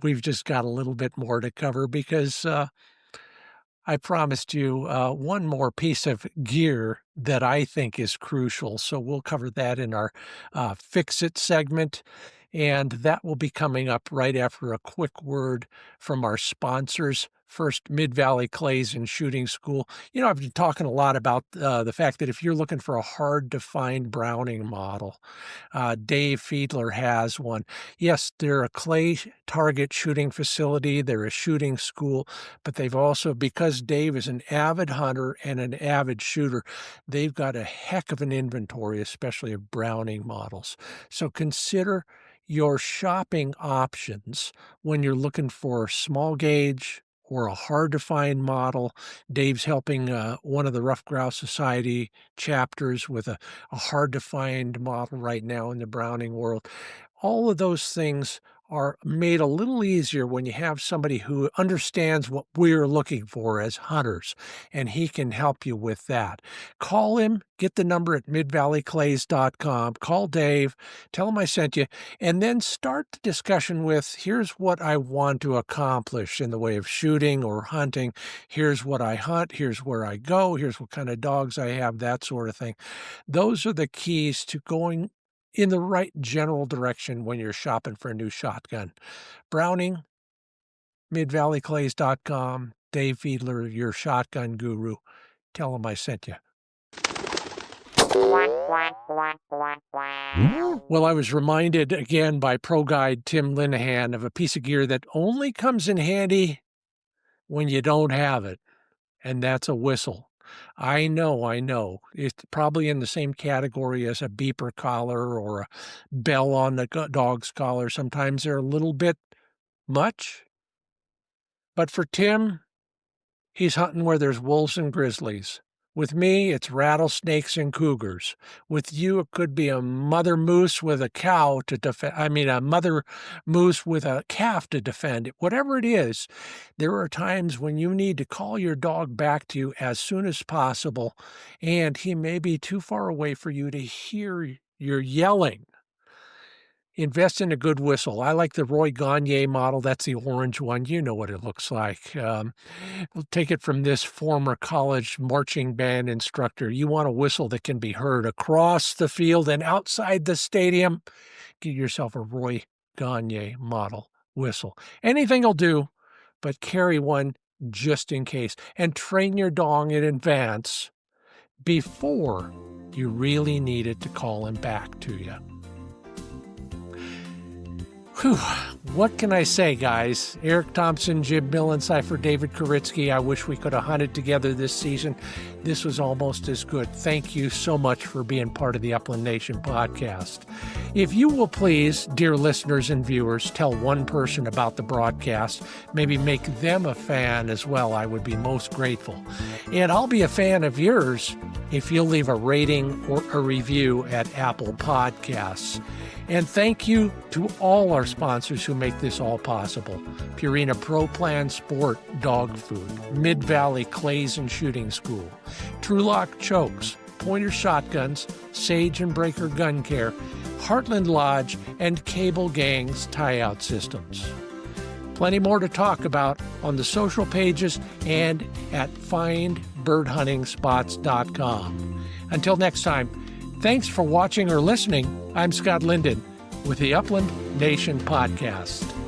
we've just got a little bit more to cover because I promised you one more piece of gear that I think is crucial. So we'll cover that in our Fix It segment. And that will be coming up right after a quick word from our sponsors. First, Mid-Valley Clays and Shooting School. I've been talking a lot about the fact that if you're looking for a hard-to-find Browning model, Dave Fiedler has one. Yes, they're a clay target shooting facility. They're a shooting school, but they've also, because Dave is an avid hunter and an avid shooter, they've got a heck of an inventory, especially of Browning models. So consider your shopping options when you're looking for small gauge or a hard-to-find model. Dave's helping one of the Rough Grouse Society chapters with a hard-to-find model right now in the Browning world. All of those things are made a little easier when you have somebody who understands what we're looking for as hunters, and he can help you with that. Call him, get the number at midvalleyclays.com, call Dave, tell him I sent you, and then start the discussion with, here's what I want to accomplish in the way of shooting or hunting. Here's what I hunt, here's where I go, here's what kind of dogs I have, that sort of thing. Those are the keys to going in the right general direction when you're shopping for a new shotgun. Browning, midvalleyclays.com, Dave Fiedler, your shotgun guru. Tell him I sent you. Well, I was reminded again by Pro Guide Tim Linehan of a piece of gear that only comes in handy when you don't have it, and that's a whistle. I know. It's probably in the same category as a beeper collar or a bell on the dog's collar. Sometimes they're a little bit much. But for Tim, he's hunting where there's wolves and grizzlies. With me, it's rattlesnakes and cougars. With you, it could be a mother moose with a cow to defend. A mother moose with a calf to defend it. Whatever it is, there are times when you need to call your dog back to you as soon as possible, and he may be too far away for you to hear your yelling. Invest in a good whistle. I like the Roy Gagne model. That's the orange one. You know what it looks like. We'll take it from this former college marching band instructor. You want a whistle that can be heard across the field and outside the stadium. Get yourself a Roy Gagne model whistle. Anything will do, but carry one just in case. And train your dog in advance before you really need it to call him back to you. Whew. What can I say, guys? Eric Thompson, Jim Lillensifer, David Kuritzky. I wish we could have hunted together this season. This was almost as good. Thank you so much for being part of the Upland Nation podcast. If you will please, dear listeners and viewers, tell one person about the broadcast, maybe make them a fan as well, I would be most grateful. And I'll be a fan of yours if you'll leave a rating or a review at Apple Podcasts. And thank you to all our sponsors who make this all possible. Purina Pro Plan Sport Dog Food, Mid-Valley Clays and Shooting School, Trulock Chokes, Pointer Shotguns, Sage and Breaker Gun Care, Heartland Lodge, and Cable Gang's Tie-Out Systems. Plenty more to talk about on the social pages and at findbirdhuntingspots.com. Until next time, thanks for watching or listening. I'm Scott Linden with the Upland Nation Podcast.